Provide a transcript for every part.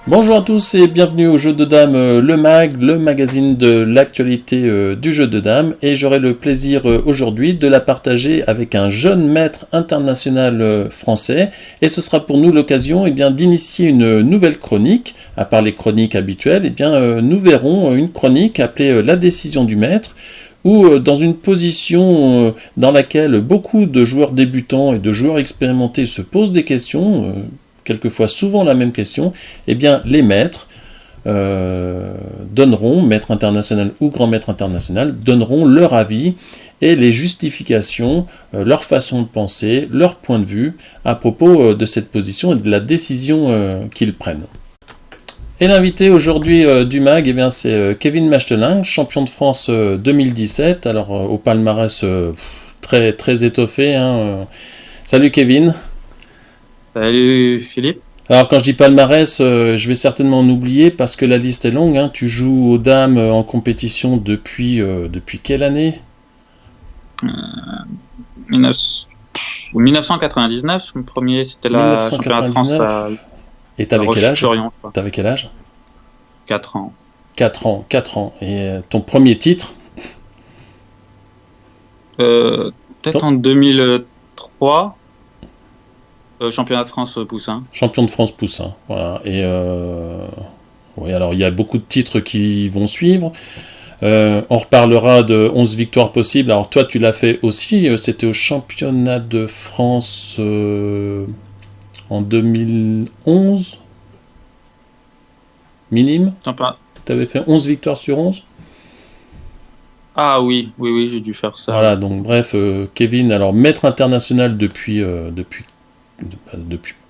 Bonjour à tous et bienvenue au Jeu de Dames Le Mag, le magazine de l'actualité du jeu de dames. Et j'aurai le plaisir aujourd'hui de la partager avec un jeune maître international français. Et ce sera pour nous l'occasion d'initier une nouvelle chronique. À part les chroniques habituelles, nous verrons une chronique appelée La décision du maître, où dans une position dans laquelle beaucoup de joueurs débutants et de joueurs expérimentés se posent des questions, quelquefois souvent la même question, les maîtres donneront, maître international ou grand maître international, donneront leur avis et les justifications, leur façon de penser, leur point de vue à propos de cette position et de la décision qu'ils prennent. Et l'invité aujourd'hui du MAG, c'est Kevin Machteling, champion de France 2017, alors au palmarès très, très étoffé. Salut Kevin. Salut Philippe. Alors quand je dis palmarès, je vais certainement en oublier parce que la liste est longue. Tu joues aux dames en compétition depuis quelle année 1999, le premier c'était la championnat de France à Et t'avais quel âge Roche-sur-Yon. T'avais quel âge 4 ans. 4 ans. Et ton premier titre Peut-être en 2003. Championnat de France Poussin. Champion de France Poussin, voilà. Et oui, alors il y a beaucoup de titres qui vont suivre. On reparlera de 11 victoires possibles. Alors toi, tu l'as fait aussi. C'était au championnat de France en 2011. Minime. Tu avais fait 11 victoires sur 11. Ah oui, j'ai dû faire ça. Voilà, donc bref, Kevin, alors maître international depuis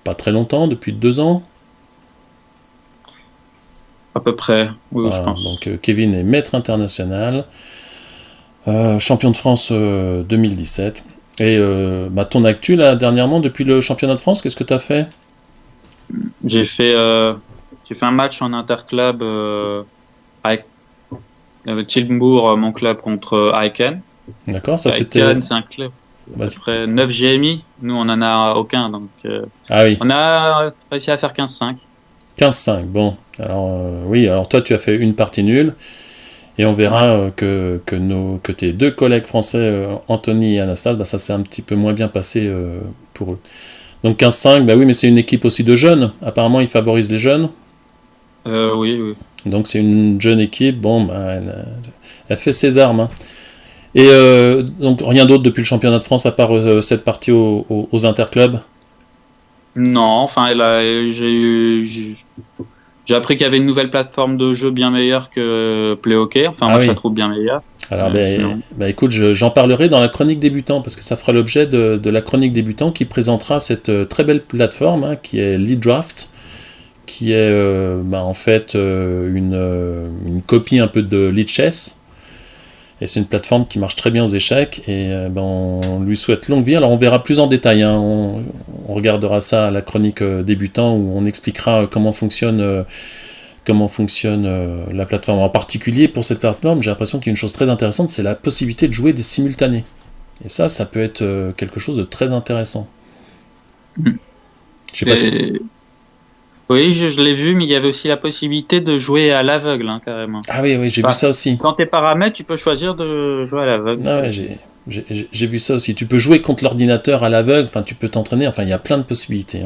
pas très longtemps, depuis 2 ans. À peu près, oui, voilà, je pense. Donc Kevin est maître international, champion de France 2017. Et ton actu, là, dernièrement, depuis le championnat de France, qu'est-ce que tu as fait ? J'ai fait un match en interclub avec Tilbourg, mon club, contre Aiken. D'accord, ça Aiken, c'était... c'est un club. Après 9 GMI, nous on en a aucun, donc on a réussi à faire 15-5. 15-5, bon. Alors oui, alors toi tu as fait une partie nulle, et on verra que tes deux collègues français, Anthony et Anastasse, ça s'est un petit peu moins bien passé pour eux. Donc 15-5, oui, mais c'est une équipe aussi de jeunes, apparemment ils favorisent les jeunes. Oui. Donc c'est une jeune équipe, elle fait ses armes. Et donc rien d'autre depuis le championnat de France à part cette partie aux interclubs ? Non, enfin j'ai appris qu'il y avait une nouvelle plateforme de jeu bien meilleure que Play Hockey. Enfin, moi je la trouve bien meilleure. Alors écoute, j'en parlerai dans la chronique débutant parce que ça fera l'objet de la chronique débutant qui présentera cette très belle plateforme qui est Lead Draft, qui est en fait une copie un peu de Lead Chess. Et c'est une plateforme qui marche très bien aux échecs, et on lui souhaite longue vie. Alors on verra plus en détail, on regardera ça à la chronique débutant, où on expliquera comment fonctionne la plateforme. En particulier pour cette plateforme, j'ai l'impression qu'il y a une chose très intéressante, c'est la possibilité de jouer des simultanés. Et ça peut être quelque chose de très intéressant. Je sais pas si... Oui, je l'ai vu, mais il y avait aussi la possibilité de jouer à l'aveugle, carrément. Ah oui, j'ai vu ça aussi. Quand t'es paramètre, tu peux choisir de jouer à l'aveugle. Ah ouais, j'ai vu ça aussi. Tu peux jouer contre l'ordinateur à l'aveugle, tu peux t'entraîner, il y a plein de possibilités.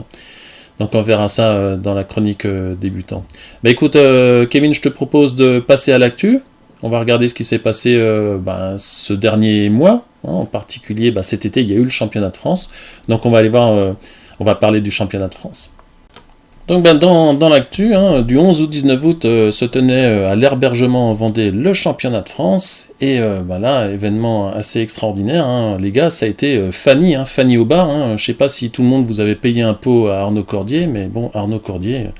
Donc on verra ça dans la chronique débutant. Écoute, Kevin, je te propose de passer à l'actu. On va regarder ce qui s'est passé ce dernier mois. En particulier, cet été, il y a eu le championnat de France. Donc on va aller voir, on va parler du championnat de France. Donc dans l'actu, du 11 au 19 août se tenait à l'Herbergement en Vendée le championnat de France, et là, événement assez extraordinaire, les gars, ça a été Fanny au bar, je sais pas si tout le monde vous avait payé un pot à Arnaud Cordier, mais bon, Arnaud Cordier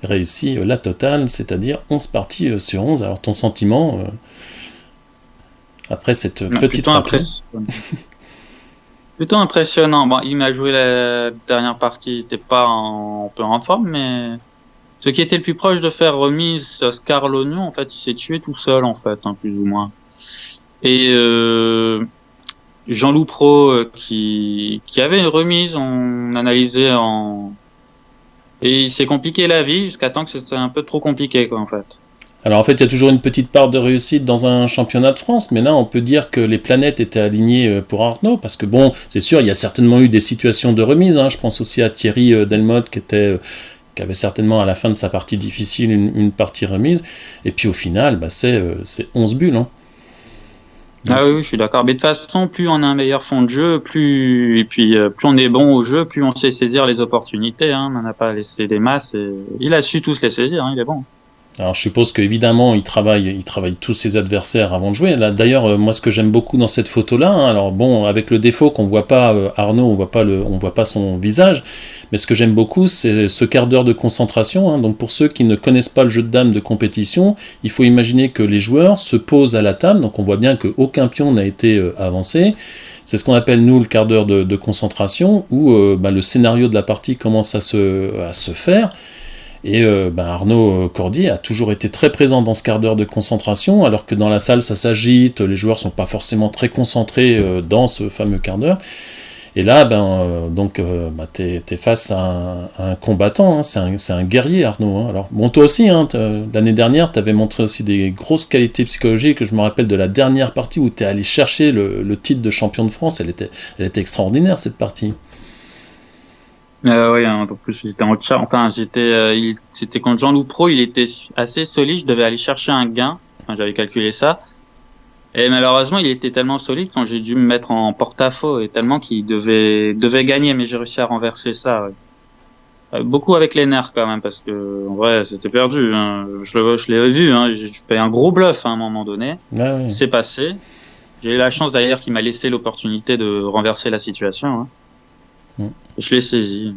réussit la totale, c'est-à-dire 11 parties sur 11, alors ton sentiment après cette petite raclée? Plutôt impressionnant. Bon, il m'a joué la dernière partie, il n'était pas en pleine forme, mais ce qui était le plus proche de faire remise, Oscar Lognon, en fait, il s'est tué tout seul, en fait, plus ou moins. Et Jean Loupro, qui avait une remise, on analysait Et il s'est compliqué la vie jusqu'à temps que c'était un peu trop compliqué, quoi, en fait. Alors en fait, il y a toujours une petite part de réussite dans un championnat de France, mais là, on peut dire que les planètes étaient alignées pour Arnaud, parce que bon, c'est sûr, il y a certainement eu des situations de remise. Hein. Je pense aussi à Thierry Delmotte qui avait certainement à la fin de sa partie difficile une partie remise. Et puis au final, bah, c'est 11 bulles. Hein. Ah oui, oui, je suis d'accord. Mais de toute façon, plus on a un meilleur fond de jeu, plus on est bon au jeu, plus on sait saisir les opportunités. Hein. On n'en a pas laissé des masses. Et il a su tous les saisir. Hein. Il est bon. Alors je suppose qu'évidemment il travaille tous ses adversaires avant de jouer. Là d'ailleurs moi ce que j'aime beaucoup dans cette photo là, hein, alors bon avec le défaut qu'on voit pas Arnaud, on voit pas son visage, mais ce que j'aime beaucoup c'est ce quart d'heure de concentration. Hein. Donc pour ceux qui ne connaissent pas le jeu de dames de compétition, il faut imaginer que les joueurs se posent à la table, donc on voit bien qu'aucun pion n'a été avancé. C'est ce qu'on appelle nous le quart d'heure de concentration où le scénario de la partie commence à se faire. Et Arnaud Cordier a toujours été très présent dans ce quart d'heure de concentration, alors que dans la salle ça s'agite, les joueurs sont pas forcément très concentrés dans ce fameux quart d'heure. Et là, t'es face à un combattant, hein, c'est un guerrier Arnaud. Hein. Alors bon, toi aussi, hein, l'année dernière, t'avais montré aussi des grosses qualités psychologiques. Je me rappelle de la dernière partie où t'es allé chercher le titre de champion de France. Elle était extraordinaire cette partie. Oui, hein, en plus j'étais en chat. Enfin, c'était contre Jean-Loup Pro. Il était assez solide. Je devais aller chercher un gain. Enfin, j'avais calculé ça. Et malheureusement, il était tellement solide quand j'ai dû me mettre en porte-à-faux et tellement qu'il devait gagner. Mais j'ai réussi à renverser ça. Ouais. Beaucoup avec les nerfs quand même parce que en vrai, c'était perdu. Hein. Je l'ai vu. Hein. J'ai fait un gros bluff hein, à un moment donné. Ah ouais. C'est passé. J'ai eu la chance d'ailleurs qu'il m'a laissé l'opportunité de renverser la situation. Hein. Je l'ai saisi.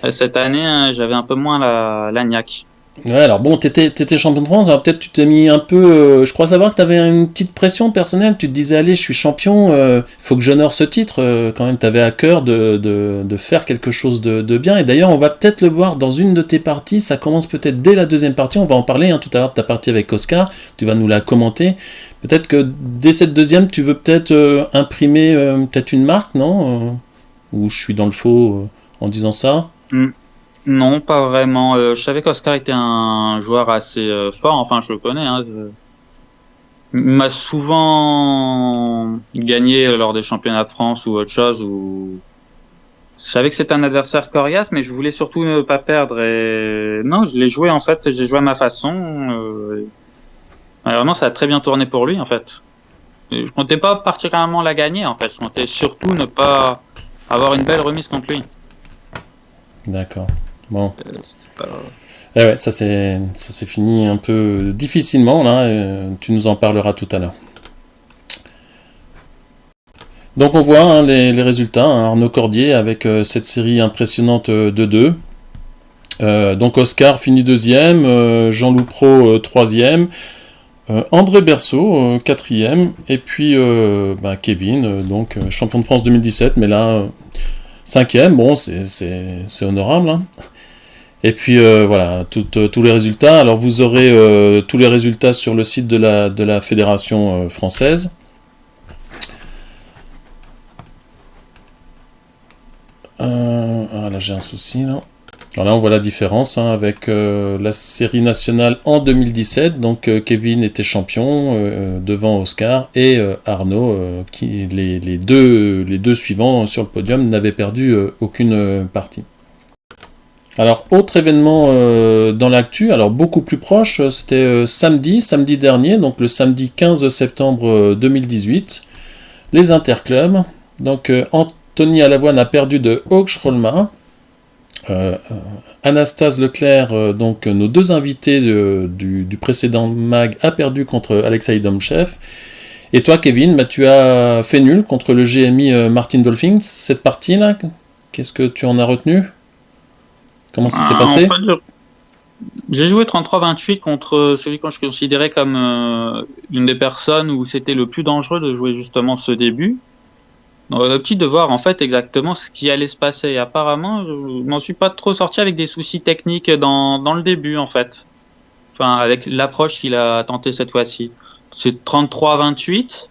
Et cette année, j'avais un peu moins la niaque. Ouais, alors bon, t'étais champion de France, alors peut-être tu t'es mis un peu. Je crois savoir que t'avais une petite pression personnelle, tu te disais, allez, je suis champion, faut que j'honore ce titre. Quand même, t'avais à cœur de faire quelque chose de bien. Et d'ailleurs, on va peut-être le voir dans une de tes parties, ça commence peut-être dès la deuxième partie, on va en parler hein, tout à l'heure de ta partie avec Oscar, tu vas nous la commenter. Peut-être que dès cette deuxième, tu veux peut-être imprimer peut-être une marque, non Ou je suis dans le faux en disant ça Non, pas vraiment. Je savais qu'Oscar était un joueur assez fort. Enfin, je le connais. Hein. Il m'a souvent gagné lors des championnats de France ou autre chose. Je savais que c'était un adversaire coriace, mais je voulais surtout ne pas perdre. Et non, je l'ai joué en fait. J'ai joué à ma façon. Vraiment, ça a très bien tourné pour lui en fait. Et je comptais pas particulièrement la gagner en fait. Je comptais surtout ne pas avoir une belle remise contre lui. D'accord. Bon. C'est pas... Eh ouais, ça s'est fini un peu difficilement, là. Tu nous en parleras tout à l'heure. Donc on voit hein, les résultats. Hein, Arnaud Cordier avec cette série impressionnante de 2. Donc Oscar finit deuxième, Jean-Loup Pro troisième, André Berceau quatrième, et puis Kevin, donc champion de France 2017, mais là cinquième, bon c'est honorable. Hein. Et puis voilà, tous les résultats. Alors vous aurez tous les résultats sur le site de la Fédération française. Là j'ai un souci là. Alors là on voit la différence hein, avec la série nationale en 2017. Donc Kevin était champion devant Oscar et Arnaud, qui les deux suivants sur le podium n'avaient perdu aucune partie. Alors, autre événement dans l'actu, alors beaucoup plus proche, c'était samedi dernier, donc le samedi 15 septembre 2018, les interclubs. Donc, Anthony Alavoine a perdu de Hochschrolma. Anastase Leclerc, donc nos deux invités du précédent mag, a perdu contre Alexei Domchev. Et toi, Kevin, tu as fait nul contre le GMI Martin Dolphins. Cette partie-là, qu'est-ce que tu en as retenu ? Comment ça s'est passé ? En fait, j'ai joué 33-28 contre celui que je considérais comme une des personnes où c'était le plus dangereux de jouer justement ce début. Donc, l'optique de voir en fait exactement ce qui allait se passer. Et apparemment, je m'en suis pas trop sorti avec des soucis techniques dans le début en fait. Enfin, avec l'approche qu'il a tenté cette fois-ci. C'est 33-28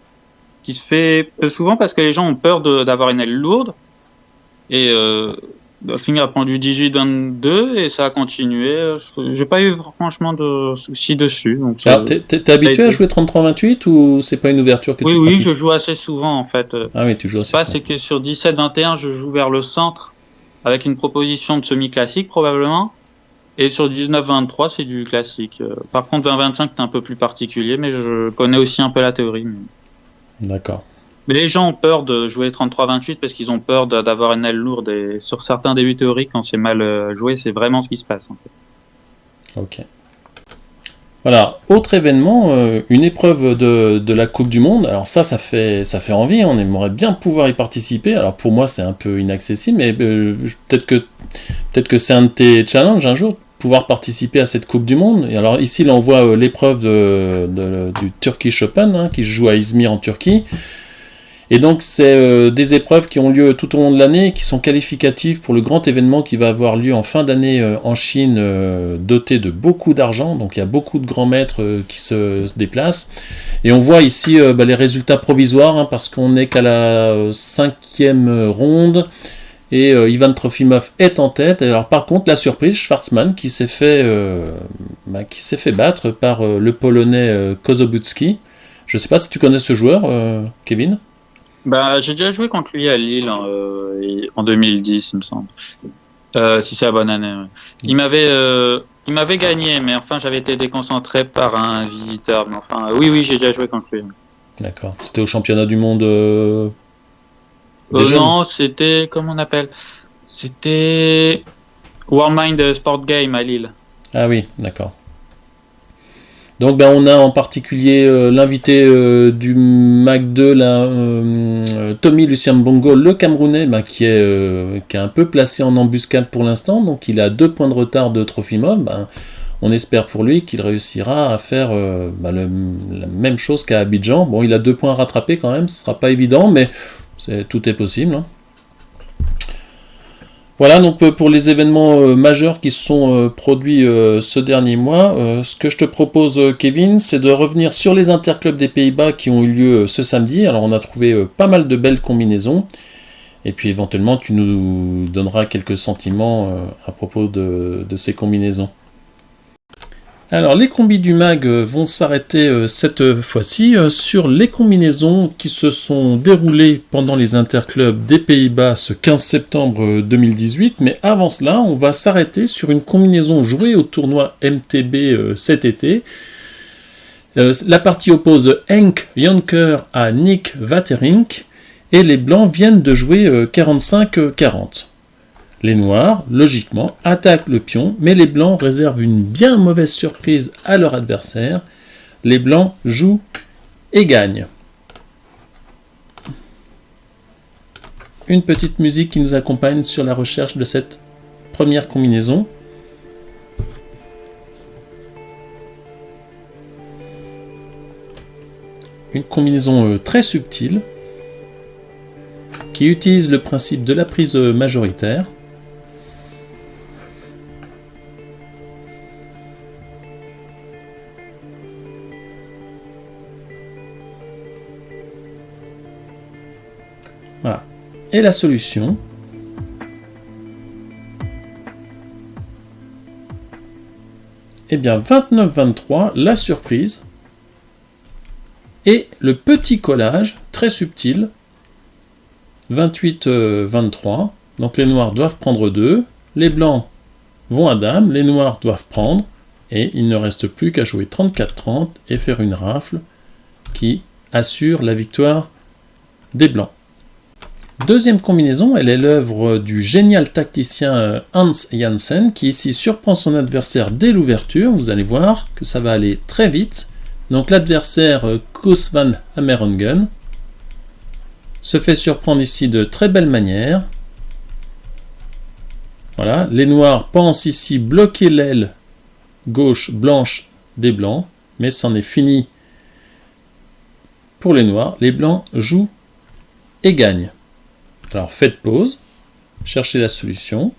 qui se fait peu souvent parce que les gens ont peur d'avoir une aile lourde. Et Dauphine a pendu 18-22 et ça a continué. J'ai pas eu franchement de soucis dessus. Donc Alors, t'es habitué à jouer 33-28 ou c'est pas une ouverture que oui, tu oui, pratiques? je joue assez souvent en fait. Ah oui, tu Ce joues qui se assez passe, souvent. c'est que sur 17-21, je joue vers le centre avec une proposition de semi-classique probablement. Et sur 19-23, c'est du classique. Par contre, 20-25, c'est un peu plus particulier, mais je connais aussi un peu la théorie. D'accord. Mais les gens ont peur de jouer 33-28 parce qu'ils ont peur d'avoir une aile lourde. Et sur certains débuts théoriques, quand c'est mal joué, c'est vraiment ce qui se passe. En fait. Ok. Voilà, autre événement, une épreuve de la Coupe du Monde. Alors ça fait envie, on aimerait bien pouvoir y participer. Alors pour moi, c'est un peu inaccessible, mais peut-être que c'est un de tes challenges un jour, pouvoir participer à cette Coupe du Monde. Et alors ici, là, on voit l'épreuve du Turkish Open, hein, qui se joue à Izmir en Turquie. Et donc, c'est des épreuves qui ont lieu tout au long de l'année, qui sont qualificatives pour le grand événement qui va avoir lieu en fin d'année en Chine, doté de beaucoup d'argent. Donc, il y a beaucoup de grands maîtres qui se déplacent. Et on voit ici les résultats provisoires, hein, parce qu'on n'est qu'à la 5e ronde. Et Ivan Trofimov est en tête. Et alors, par contre, la surprise, Schwartzmann, qui s'est fait battre par le Polonais Kozobutski. Je ne sais pas si tu connais ce joueur, Kevin. Bah, j'ai déjà joué contre lui à Lille en 2010, il me semble. Si c'est la bonne année. Ouais. Il m'avait gagné, mais enfin j'avais été déconcentré par un visiteur. Mais enfin, oui, j'ai déjà joué contre lui. D'accord. C'était au championnat du monde non, c'était comment on appelle? C'était World Mind Sport Game à Lille. Ah oui, d'accord. Donc on a en particulier l'invité du MAC 2, là, Tommy Lucien Bongo, le Camerounais, qui est un peu placé en embuscade pour l'instant, donc il a 2 points de retard de Trofimov. On espère pour lui qu'il réussira à faire la même chose qu'à Abidjan. Bon, il a 2 points à rattraper quand même, ce sera pas évident, mais tout est possible. Hein. Voilà donc pour les événements majeurs qui se sont produits ce dernier mois. Ce que je te propose, Kevin, c'est de revenir sur les interclubs des Pays-Bas qui ont eu lieu ce samedi. Alors on a trouvé pas mal de belles combinaisons. Et puis éventuellement tu nous donneras quelques sentiments à propos de ces combinaisons. Alors les combis du mag vont s'arrêter cette fois-ci sur les combinaisons qui se sont déroulées pendant les interclubs des Pays-Bas ce 15 septembre 2018, mais avant cela on va s'arrêter sur une combinaison jouée au tournoi MTB cet été. La partie oppose Henk Jonker à Nick Waterink et les blancs viennent de jouer 45-40. Les noirs, logiquement, attaquent le pion, mais les blancs réservent une bien mauvaise surprise à leur adversaire. Les blancs jouent et gagnent. Une petite musique qui nous accompagne sur la recherche de cette première combinaison. Une combinaison très subtile qui utilise le principe de la prise majoritaire. Voilà. Et la solution, eh bien 29-23, la surprise, et le petit collage très subtil, 28-23, donc les noirs doivent prendre 2, les blancs vont à dame, les noirs doivent prendre, et il ne reste plus qu'à jouer 34-30 et faire une rafle qui assure la victoire des blancs. Deuxième combinaison, elle est l'œuvre du génial tacticien Hans Janssen, qui ici surprend son adversaire dès l'ouverture. Vous allez voir que ça va aller très vite. Donc l'adversaire Koos van Amerongen se fait surprendre ici de très belle manière. Voilà, les noirs pensent ici bloquer l'aile gauche blanche des blancs, mais c'en est fini pour les noirs. Les blancs jouent et gagnent. Alors faites pause, cherchez la solution.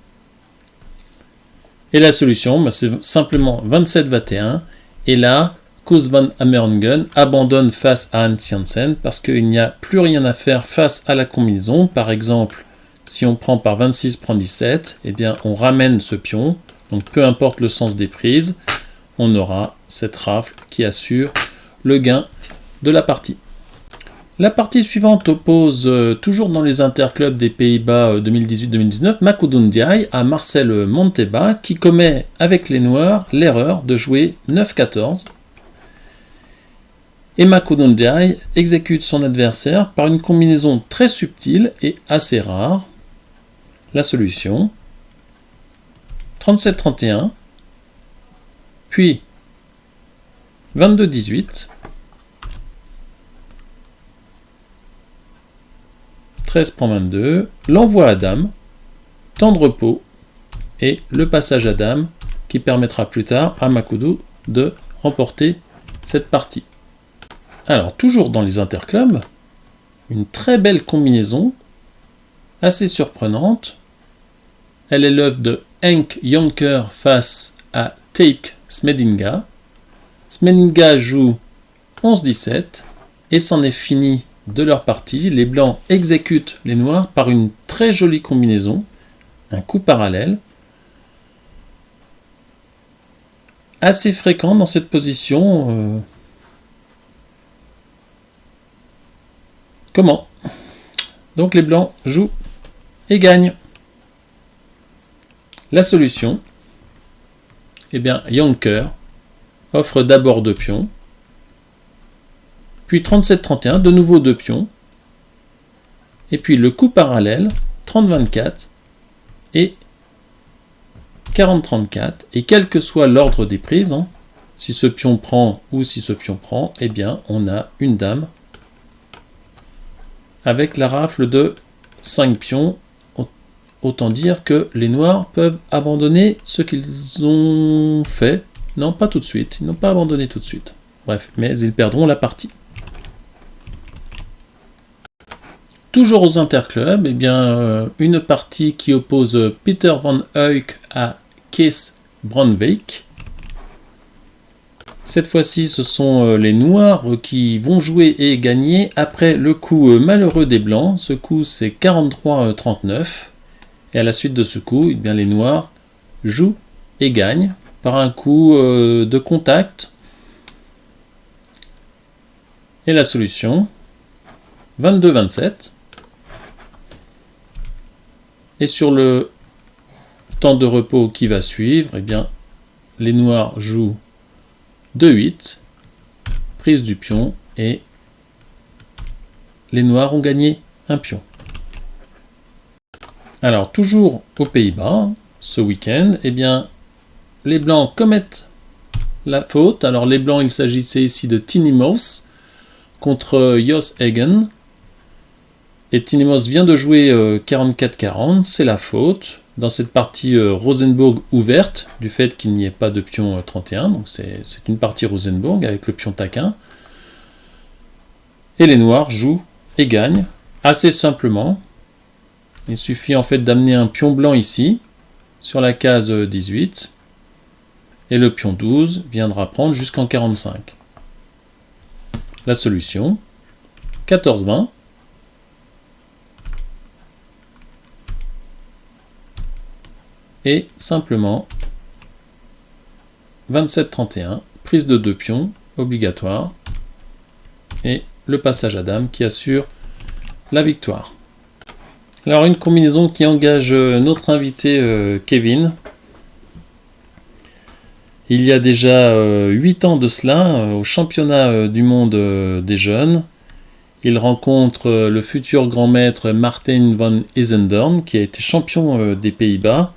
Et la solution, c'est simplement 27-21. Et là, Koos van Amerongen abandonne face à Hans Janssen parce qu'il n'y a plus rien à faire face à la combinaison. Par exemple, Si on prend par 26, prend 17, eh bien on ramène ce pion. Donc peu importe le sens des prises, on aura cette rafle qui assure le gain de la partie. La partie suivante oppose, toujours dans les interclubs des Pays-Bas 2018-2019, Makudundiaï à Marcel Monteba, qui commet avec les Noirs l'erreur de jouer 9-14. Et Makudundiaï exécute son adversaire par une combinaison très subtile et assez rare. La solution, 37-31, puis 22-18, 13 prend 22, l'envoi à dame, temps de repos, et le passage à dame qui permettra plus tard à Makudu de remporter cette partie. Alors, toujours dans les interclubs, une très belle combinaison, assez surprenante. Elle est l'œuvre de Henk Jonker face à Tape Smedinga. Smedinga joue 11-17 et c'en est fini de leur partie. Les blancs exécutent les noirs par une très jolie combinaison, un coup parallèle. Assez fréquent dans cette position. Comment? Donc les blancs jouent et gagnent. La solution, eh bien, Jonker offre d'abord 2 pions, puis 37-31, de nouveau 2 pions, et puis le coup parallèle, 30-24 et 40-34, et quel que soit l'ordre des prises, si ce pion prend ou si ce pion prend, eh bien, on a une dame avec la rafle de 5 pions. Autant dire que les noirs peuvent abandonner ce qu'ils ont fait. Non, pas tout de suite. Ils n'ont pas abandonné tout de suite. Bref, mais ils perdront la partie. Toujours aux interclubs, eh bien, une partie qui oppose Peter van Huyck à Kees Brandwijk. Cette fois-ci, ce sont les noirs qui vont jouer et gagner après le coup malheureux des blancs. Ce coup, c'est 43-39. Et à la suite de ce coup, eh bien, les noirs jouent et gagnent par un coup de contact. Et la solution, 22-27. Et sur le temps de repos qui va suivre, eh bien, les noirs jouent 2-8, prise du pion, et les noirs ont gagné un pion. Alors, toujours aux Pays-Bas, ce week-end, eh bien, les blancs commettent la faute. Alors, les blancs, il s'agissait ici de Tinimos contre Jos Hagen. Et Tinimos vient de jouer 44-40, c'est la faute. Dans cette partie Rosenborg ouverte, du fait qu'il n'y ait pas de pion 31, donc c'est une partie Rosenborg avec le pion taquin. Et les noirs jouent et gagnent assez simplement. Il suffit en fait d'amener un pion blanc ici, sur la case 18, et le pion 12 viendra prendre jusqu'en 45. La solution, 14-20. Et simplement 27-31, prise de 2 pions obligatoire, et le passage à dame qui assure la victoire. Alors une combinaison qui engage notre invité Kevin. Il y a déjà 8 ans de cela, au championnat du monde des jeunes, il rencontre le futur grand maître Martin van Isendorn, qui a été champion des Pays-Bas.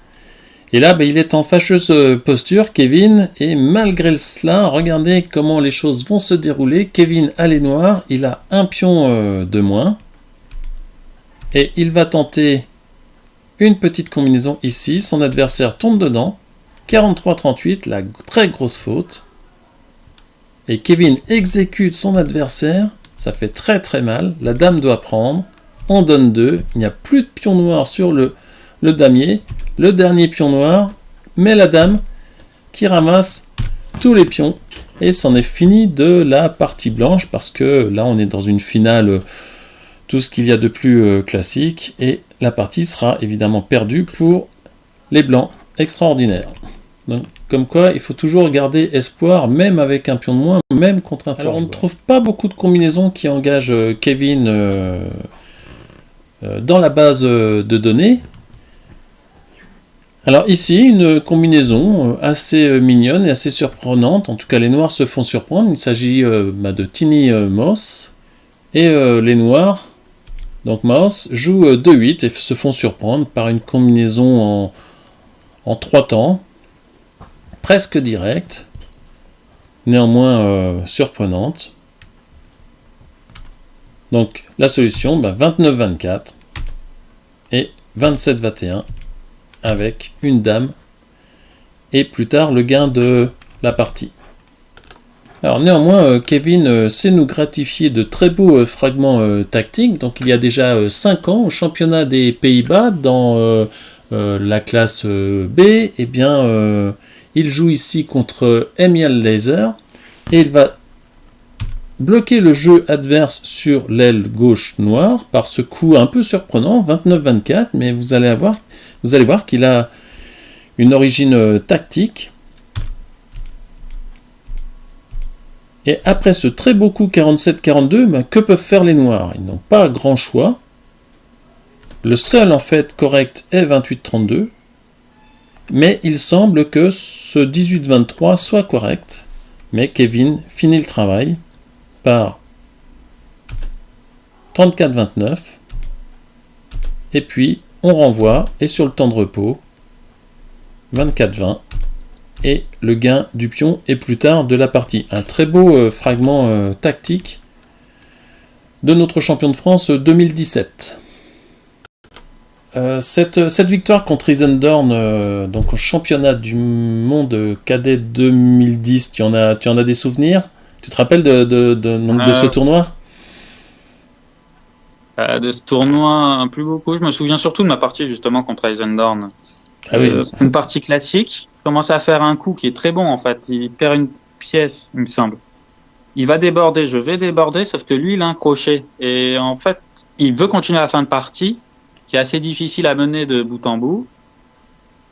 Et là, il est en fâcheuse posture, Kevin, et malgré cela, regardez comment les choses vont se dérouler. Kevin a les noirs, il a un pion de moins, et il va tenter une petite combinaison ici. Son adversaire tombe dedans, 43-38, la très grosse faute. Et Kevin exécute son adversaire, ça fait très très mal, la dame doit prendre, on donne 2, il n'y a plus de pion noir sur le damier. Le dernier pion noir, mais la dame qui ramasse tous les pions. Et c'en est fini de la partie blanche, parce que là on est dans une finale, tout ce qu'il y a de plus classique. Et la partie sera évidemment perdue pour les blancs. Extraordinaire. Donc, comme quoi, il faut toujours garder espoir, même avec un pion de moins, même contre un fort. Alors, on ne trouve pas beaucoup de combinaisons qui engagent Kevin dans la base de données. Alors ici, une combinaison assez mignonne et assez surprenante. En tout cas, les noirs se font surprendre. Il s'agit de Tiny Moss. Et les noirs, donc Moss, jouent 2-8 et se font surprendre par une combinaison en 3 temps. Presque directe. Néanmoins surprenante. Donc la solution, 29-24 et 27-21 avec une dame et plus tard le gain de la partie. Alors néanmoins, Kevin sait nous gratifier de très beaux fragments tactiques. Donc il y a déjà 5 ans au championnat des Pays-Bas dans la classe B, eh bien il joue ici contre Emil Laser et il va bloquer le jeu adverse sur l'aile gauche noire par ce coup un peu surprenant, 29-24, mais vous allez voir qu'il a une origine tactique. Et après ce très beau coup 47-42, que peuvent faire les noirs? Ils n'ont pas grand choix. Le seul en fait correct est 28-32, mais il semble que ce 18-23 soit correct, mais Kevin finit le travail par 34-29 et puis on renvoie et sur le temps de repos 24-20 et le gain du pion et plus tard de la partie. Un très beau fragment tactique de notre champion de France 2017. Cette victoire contre Isendorn, donc au championnat du monde cadet 2010, tu en as des souvenirs? Tu te rappelles de ce tournoi? De ce tournoi, plus beaucoup. Je me souviens surtout de ma partie justement contre Isendorn. Ah oui. C'est une partie classique. Il commence à faire un coup qui est très bon en fait. Il perd une pièce, il me semble. Il va déborder, je vais déborder, sauf que lui, il a un crochet. Et en fait, il veut continuer la fin de partie, qui est assez difficile à mener de bout en bout.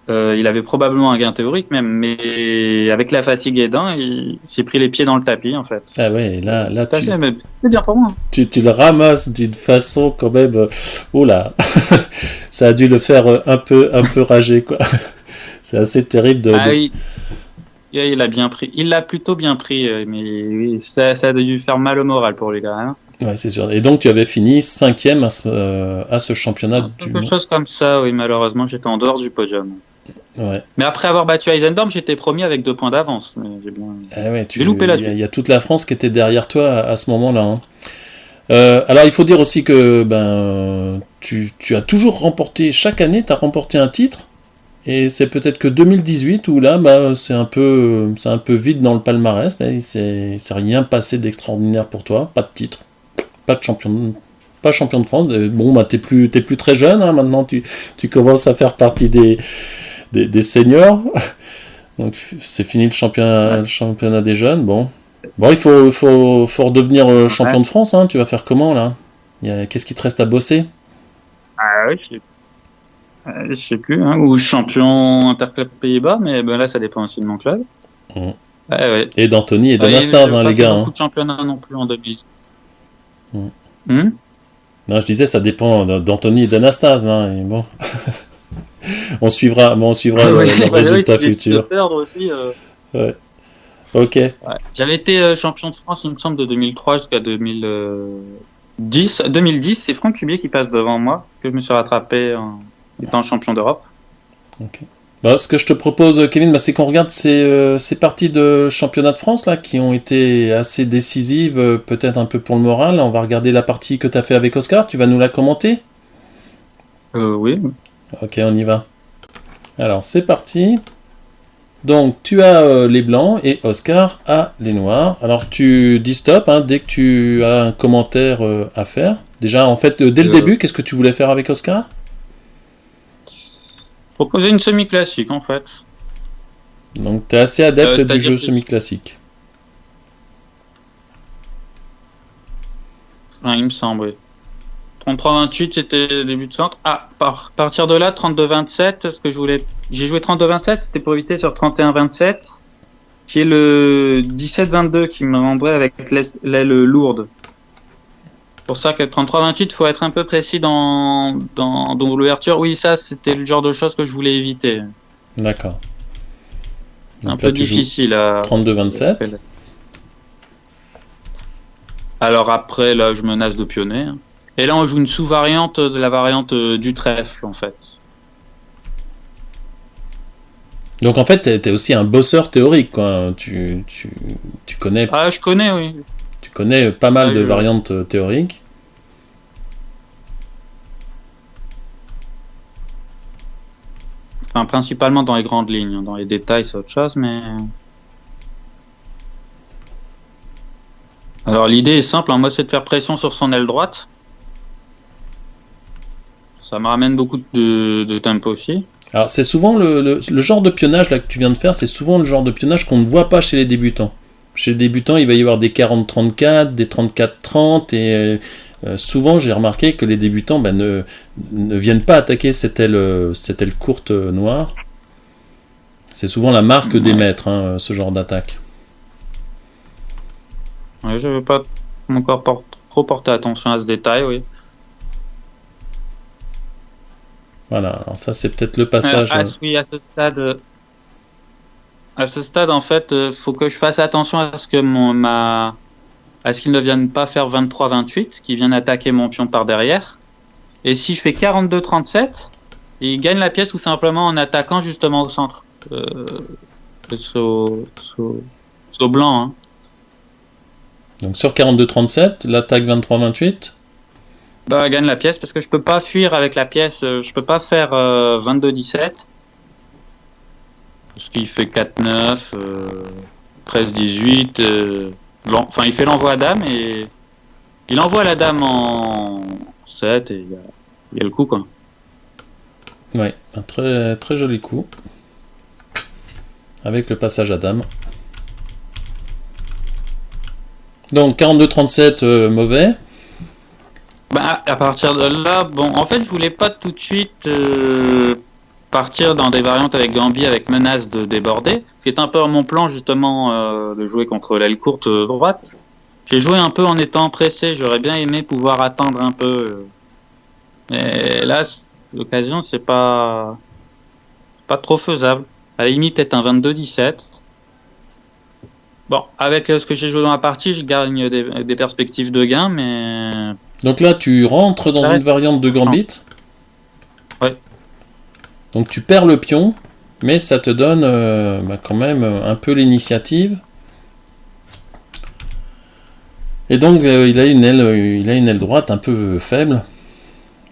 Il avait probablement un gain théorique même, mais avec la fatigue aidant, il s'est pris les pieds dans le tapis en fait. Ah ouais, là c'est bien pour moi. Tu le ramasses d'une façon quand même. Oh là, ça a dû le faire un peu rager quoi. C'est assez terrible oui. Il a bien pris. Il l'a plutôt bien pris, mais oui, ça a dû faire mal au moral pour lui quand même. Ouais, c'est sûr. Et donc tu avais fini 5e à ce championnat du monde. Quelque chose comme ça, oui. Malheureusement, j'étais en dehors du podium. Ouais. Mais après avoir battu Isendorn, j'étais premier avec 2 points d'avance. Mais j'ai loupé la suite. Il y a toute la France qui était derrière toi à ce moment-là. Hein. Alors il faut dire aussi que tu as toujours remporté, chaque année tu as remporté un titre. Et c'est peut-être que 2018 où là c'est un peu vide dans le palmarès. Là, il s'est rien passé d'extraordinaire pour toi. Pas de titre. Pas champion de France. Bon, t'es plus très jeune, hein, maintenant tu commences à faire partie des seniors. Donc c'est fini le championnat des jeunes. Bon, il faut redevenir champion de France. Hein. Tu vas faire comment là? Qu'est-ce qui te reste à bosser? Ah oui, je sais plus. Hein, ou champion interclub Pays-Bas, mais là ça dépend aussi de mon club. Ouais. Et d'Anthony et d'Anastase, les gars. Pas beaucoup de championnats non plus en 2000. Non, je disais, ça dépend d'Anthony et d'Anastase. Hein, et bon. on suivra le résultat futur. Perdre aussi, Ouais. Ok. Ouais. J'avais été champion de France, il me semble, de 2003 jusqu'à 2010. 2010, c'est Franck Cubier qui passe devant moi, que je me suis rattrapé en étant champion d'Europe. Ok. Ce que je te propose, Kevin, c'est qu'on regarde ces parties de championnat de France là, qui ont été assez décisives, peut-être un peu pour le moral. On va regarder la partie que tu as fait avec Oscar. Tu vas nous la commenter? Oui. Ok, on y va. Alors, c'est parti. Donc, tu as les blancs et Oscar a les noirs. Alors, tu dis stop dès que tu as un commentaire à faire. Déjà, en fait, dès le début, qu'est-ce que tu voulais faire avec Oscar? Proposer une semi-classique, en fait. Donc, tu es assez adepte du jeu semi-classique. Il me semble, oui. 33-28, c'était début de centre. Ah, partir de là, 32-27, ce que je voulais... J'ai joué 32-27, c'était pour éviter sur 31-27, qui est le 17-22 qui me rendrait avec l'aile lourde. Pour ça que 33-28, il faut être un peu précis dans l'ouverture. Oui, ça, c'était le genre de choses que je voulais éviter. D'accord. Un Donc peu là, tu joues difficile à... 32-27. Alors après, là, je menace de pionner, hein. Et là, on joue une sous-variante de la variante du trèfle, en fait. Donc en fait, t'es aussi un bosseur théorique, quoi. Tu connais, Ah, je connais, oui. tu connais pas mal Ah, de variantes théoriques. Enfin, principalement dans les grandes lignes. Dans les détails, c'est autre chose, mais... Alors, l'idée est simple, hein. Moi, c'est de faire pression sur son aile droite. Ça me ramène beaucoup de tempo aussi. Alors c'est souvent le genre de pionnage là que tu viens de faire, c'est souvent le genre de pionnage qu'on ne voit pas chez les débutants. Chez les débutants, il va y avoir des 40-34, des 34-30, et souvent j'ai remarqué que les débutants ne viennent pas attaquer cette aile courte noire. C'est souvent la marque des maîtres, hein, ce genre d'attaque. Ouais, je ne vais pas encore trop porter attention à ce détail, oui. Voilà, alors ça c'est peut-être le passage. Oui, à ce stade, en fait, faut que je fasse attention à ce que à ce qu'ils ne viennent pas faire 23-28, qu'ils viennent attaquer mon pion par derrière. Et si je fais 42-37, ils gagnent la pièce ou simplement en attaquant justement au centre. Au blanc, hein. Donc sur 42-37, l'attaque 23-28. Bah, gagne la pièce parce que je peux pas fuir avec la pièce. Je peux pas faire 22-17. Ce qui fait 4-9, 13-18. Enfin, il fait l'envoi à dame et il envoie la dame en 7 et il y a le coup, quoi. Ouais, un très, très joli coup. Avec le passage à dame. Donc 42-37, mauvais. Bah, à partir de là, bon, en fait, je voulais pas tout de suite partir dans des variantes avec Gambit, avec menace de déborder. C'est un peu mon plan, justement, de jouer contre l'aile courte droite. J'ai joué un peu en étant pressé. J'aurais bien aimé pouvoir attendre un peu. Mais là, l'occasion, c'est pas trop faisable. À la limite, peut-être un 22-17. Bon, avec ce que j'ai joué dans la partie, je gagne des perspectives de gain, mais... Donc là, tu rentres dans une variante de Gambit. Ouais. Donc tu perds le pion, mais ça te donne quand même un peu l'initiative. Et donc il a une aile droite un peu faible.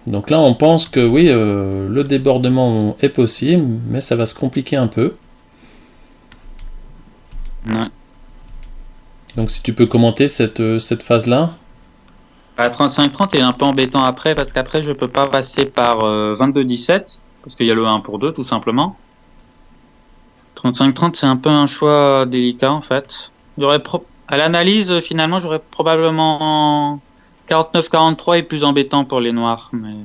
Donc là, on pense que oui, le débordement est possible, mais ça va se compliquer un peu. Ouais. Donc si tu peux commenter cette phase-là. À 35-30 est un peu embêtant après, parce qu'après je peux pas passer par 22-17, parce qu'il y a le 1 pour 2 tout simplement. 35-30 c'est un peu un choix délicat en fait. À l'analyse finalement j'aurais probablement 49-43 est plus embêtant pour les noirs, mais...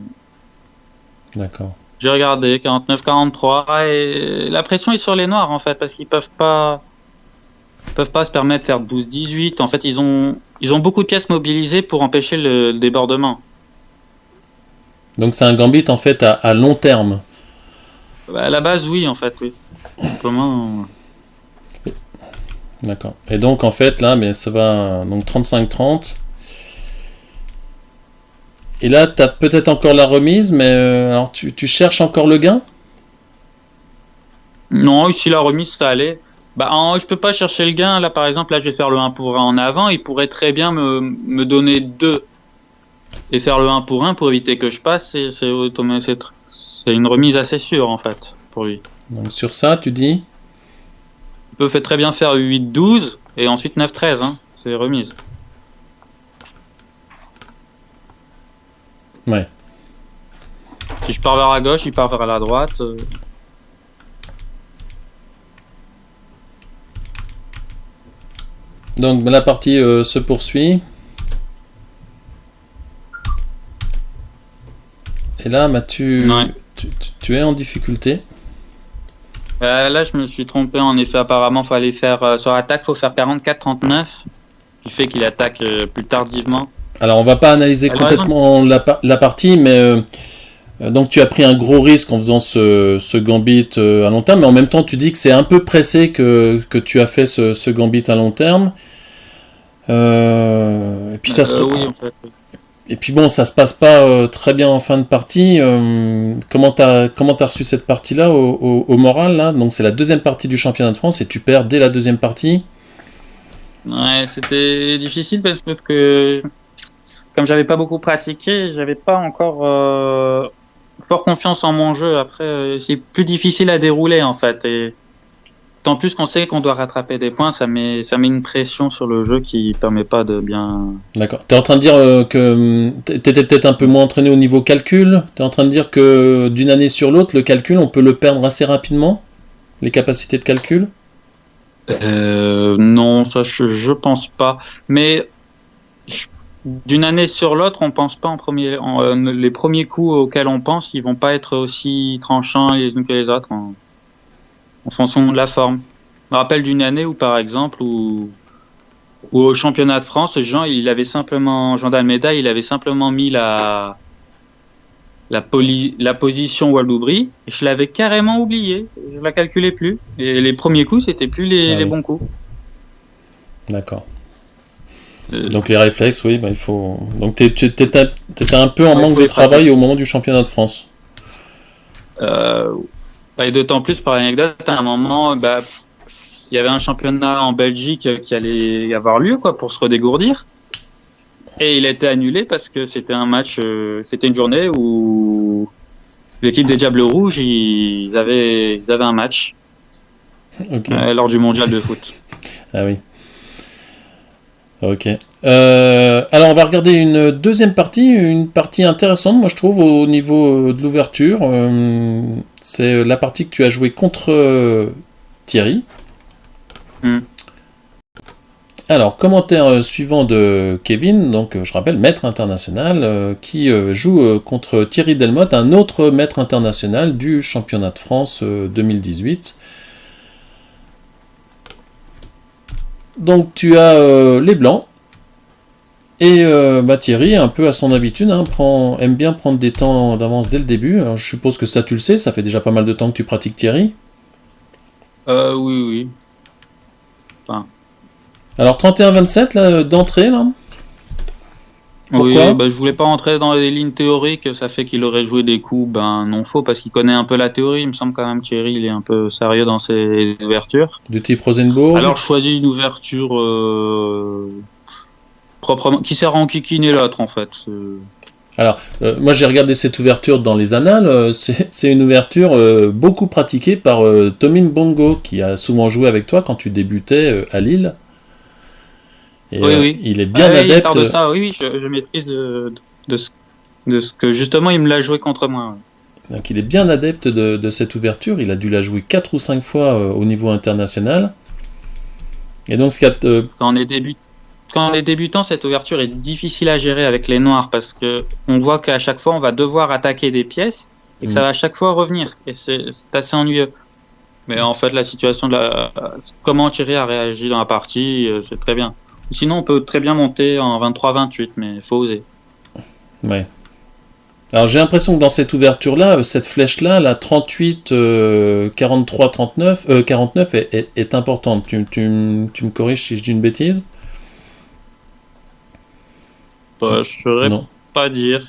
D'accord. J'ai regardé 49-43 et la pression est sur les noirs en fait, parce qu'ils peuvent pas se permettre de faire 12-18. En fait, ils ont beaucoup de pièces mobilisées pour empêcher le débordement. Donc c'est un gambit en fait à long terme. Bah, à la base, oui, en fait, oui. Simplement... D'accord. Et donc en fait là, mais ça va donc 35-30. Et là, tu as peut-être encore la remise, mais alors tu cherches encore le gain? Non, ici la remise, ça allait. Bah, je peux pas chercher le gain. Là, par exemple, là, je vais faire le 1 pour 1 en avant. Il pourrait très bien me donner 2 et faire le 1 pour 1 pour éviter que je passe. C'est une remise assez sûre, en fait, pour lui. Donc sur ça, tu dis? Il peut très bien faire 8-12 et ensuite 9-13. Hein. C'est remise. Ouais. Si je pars vers la gauche, il part vers la droite. Donc la partie se poursuit. Et là, bah, tu es en difficulté. Là, je me suis trompé. En effet, apparemment, fallait faire sur attaque, faut faire 44-39, qui fait qu'il attaque plus tardivement. Alors, on va pas analyser complètement la partie, mais donc tu as pris un gros risque en faisant ce gambit à long terme, mais en même temps, tu dis que c'est un peu pressé que tu as fait ce gambit à long terme. Et puis oui, en fait. Et puis bon, ça se passe pas très bien en fin de partie. Comment t'as reçu cette partie-là au moral là? Donc c'est la deuxième partie du championnat de France et tu perds dès la deuxième partie. Ouais, c'était difficile parce que comme j'avais pas beaucoup pratiqué, j'avais pas encore fort confiance en mon jeu. Après, c'est plus difficile à dérouler en fait. Et en plus qu'on sait qu'on doit rattraper des points, ça met une pression sur le jeu qui permet pas de bien... D'accord. T'es en train de dire que t'étais peut-être un peu moins entraîné au niveau calcul. T'es en train de dire que d'une année sur l'autre, le calcul, on peut le perdre assez rapidement? Les capacités de calcul? Non, ça je pense pas. Mais d'une année sur l'autre, on pense pas les premiers coups auxquels on pense, ils vont pas être aussi tranchants les uns que les autres en fonction de la forme. Je me rappelle d'une année où, par exemple, où au championnat de France, Jean d'Almeida, il avait simplement mis la position Waldoubry, et je l'avais carrément oublié. Je la calculais plus. Et les premiers coups, c'était plus les bons coups. D'accord. Donc les réflexes, oui, bah, il faut. Donc t'étais un peu en manque de travail au moment du championnat de France. Et d'autant plus, par anecdote, à un moment, il y avait un championnat en Belgique qui allait avoir lieu, quoi, pour se redégourdir. Et il a été annulé parce que c'était un match, c'était une journée où l'équipe des Diables Rouges, ils avaient un match lors du mondial de foot. Ah oui. Ok. Alors on va regarder une deuxième partie, une partie intéressante, moi je trouve, au niveau de l'ouverture. C'est la partie que tu as jouée contre Thierry. Alors, commentaire suivant de Kevin, donc je rappelle, maître international, qui joue contre Thierry Delmotte, un autre maître international du championnat de France 2018. Donc tu as les blancs, et Thierry, un peu à son habitude, aime bien prendre des temps d'avance dès le début. Alors, je suppose que ça tu le sais, ça fait déjà pas mal de temps que tu pratiques Thierry. Oui. Enfin... Alors 31-27 là, d'entrée là. Pourquoi ? Oui, je voulais pas rentrer dans les lignes théoriques, ça fait qu'il aurait joué des coups non faux parce qu'il connaît un peu la théorie. Il me semble quand même Thierry, il est un peu sérieux dans ses ouvertures. De type Rosenborg. Alors je choisis une ouverture proprement qui sert à enquiquiner l'autre en fait. Alors, moi j'ai regardé cette ouverture dans les annales, c'est une ouverture beaucoup pratiquée par Tommy Mbongo, qui a souvent joué avec toi quand tu débutais à Lille. Et, oui. Il est bien adepte. Il parle de ça, oui, je maîtrise de ce que justement il me l'a joué contre moi. Ouais. Donc il est bien adepte de cette ouverture, il a dû la jouer 4 ou 5 fois au niveau international. Et donc Quand on est débutant, cette ouverture est difficile à gérer avec les noirs parce que on voit qu'à chaque fois on va devoir attaquer des pièces et que ça va à chaque fois revenir et c'est assez ennuyeux. Mais en fait, la situation comment Thierry a réagi dans la partie, c'est très bien. Sinon, on peut très bien monter en 23-28, mais il faut oser. Ouais. Alors j'ai l'impression que dans cette ouverture-là, cette flèche-là, la 38, 43, 39, 49 est importante. Tu me corriges si je dis une bêtise ? Je saurais pas dire.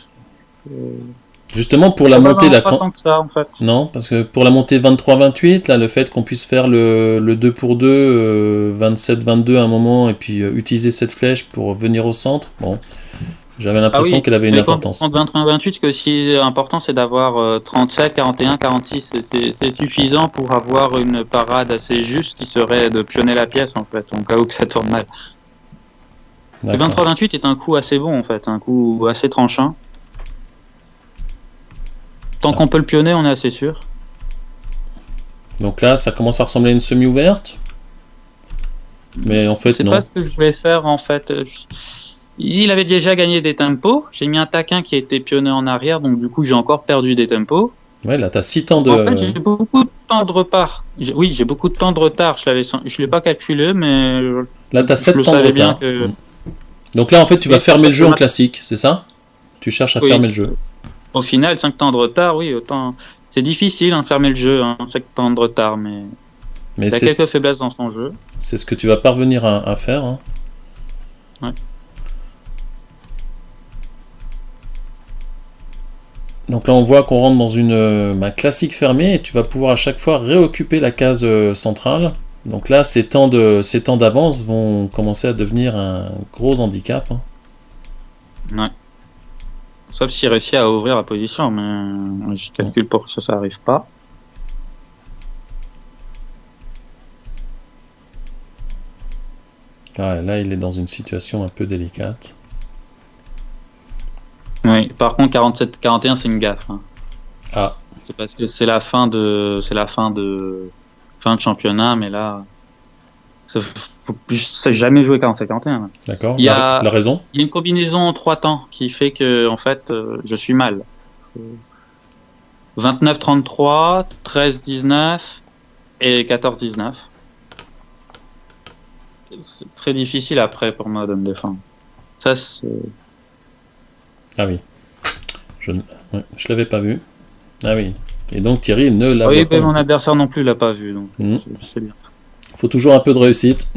Justement pour la montée pas tant que ça en fait. Non, parce que pour la montée 23-28, là, le fait qu'on puisse faire le 2 pour 2, 27-22 à un moment, et puis utiliser cette flèche pour venir au centre, bon, j'avais l'impression qu'elle avait une importance. En 23-28, ce qui est aussi important, c'est d'avoir 37, 41, 46. C'est suffisant pour avoir une parade assez juste qui serait de pionner la pièce en fait, en cas où que ça tourne mal. Ce 23-28 est un coup assez bon en fait, un coup assez tranchant. Tant qu'on peut le pionner, on est assez sûr. Donc là, ça commence à ressembler à une semi-ouverte. Mais en fait, c'est non. pas ce que je voulais faire en fait. Il avait déjà gagné des tempos. J'ai mis un taquin qui a été pionné en arrière, donc du coup j'ai encore perdu des tempos. Ouais, là, t'as 6 temps de... En fait, j'ai beaucoup de temps de retard. Oui, j'ai beaucoup de temps de retard. Je l'ai pas calculé, mais Là, t'as je 7 le temps de savais bien retard. que. Donc là, en fait, tu vas Oui, fermer le jeu en ça- classique, c'est ça? Tu cherches à oui, fermer le jeu. au final, 5 temps de retard, oui, autant. C'est difficile de fermer le jeu, 5 temps de retard, mais Mais il y a quelques faiblesses dans son jeu. c'est ce que tu vas parvenir à faire, hein. Ouais. Donc là, on voit qu'on rentre dans une classique fermée et tu vas pouvoir à chaque fois réoccuper la case centrale. Donc là, ces temps d'avance vont commencer à devenir un gros handicap, hein. Ouais. Sauf s'il réussit à ouvrir la position, mais je calcule pour que ça arrive pas. Ouais, là, il est dans une situation un peu délicate. Oui. Par contre, 47-41, c'est une gaffe, hein. Ah, C'est parce que c'est la fin de championnat, mais là, faut jamais jouer 47-41. Là. d'accord. Il y a, La raison? il y a une combinaison en 3 temps qui fait que, en fait, je suis mal. 29-33, 13-19 et 14-19. C'est très difficile après pour moi de me défendre. Ça, c'est... Ah oui. Ouais, je l'avais pas vu. Ah oui. Et donc Thierry ne l'a Oui, pas. mais mon adversaire non plus l'a pas vu, donc c'est bien. Faut toujours un peu de réussite.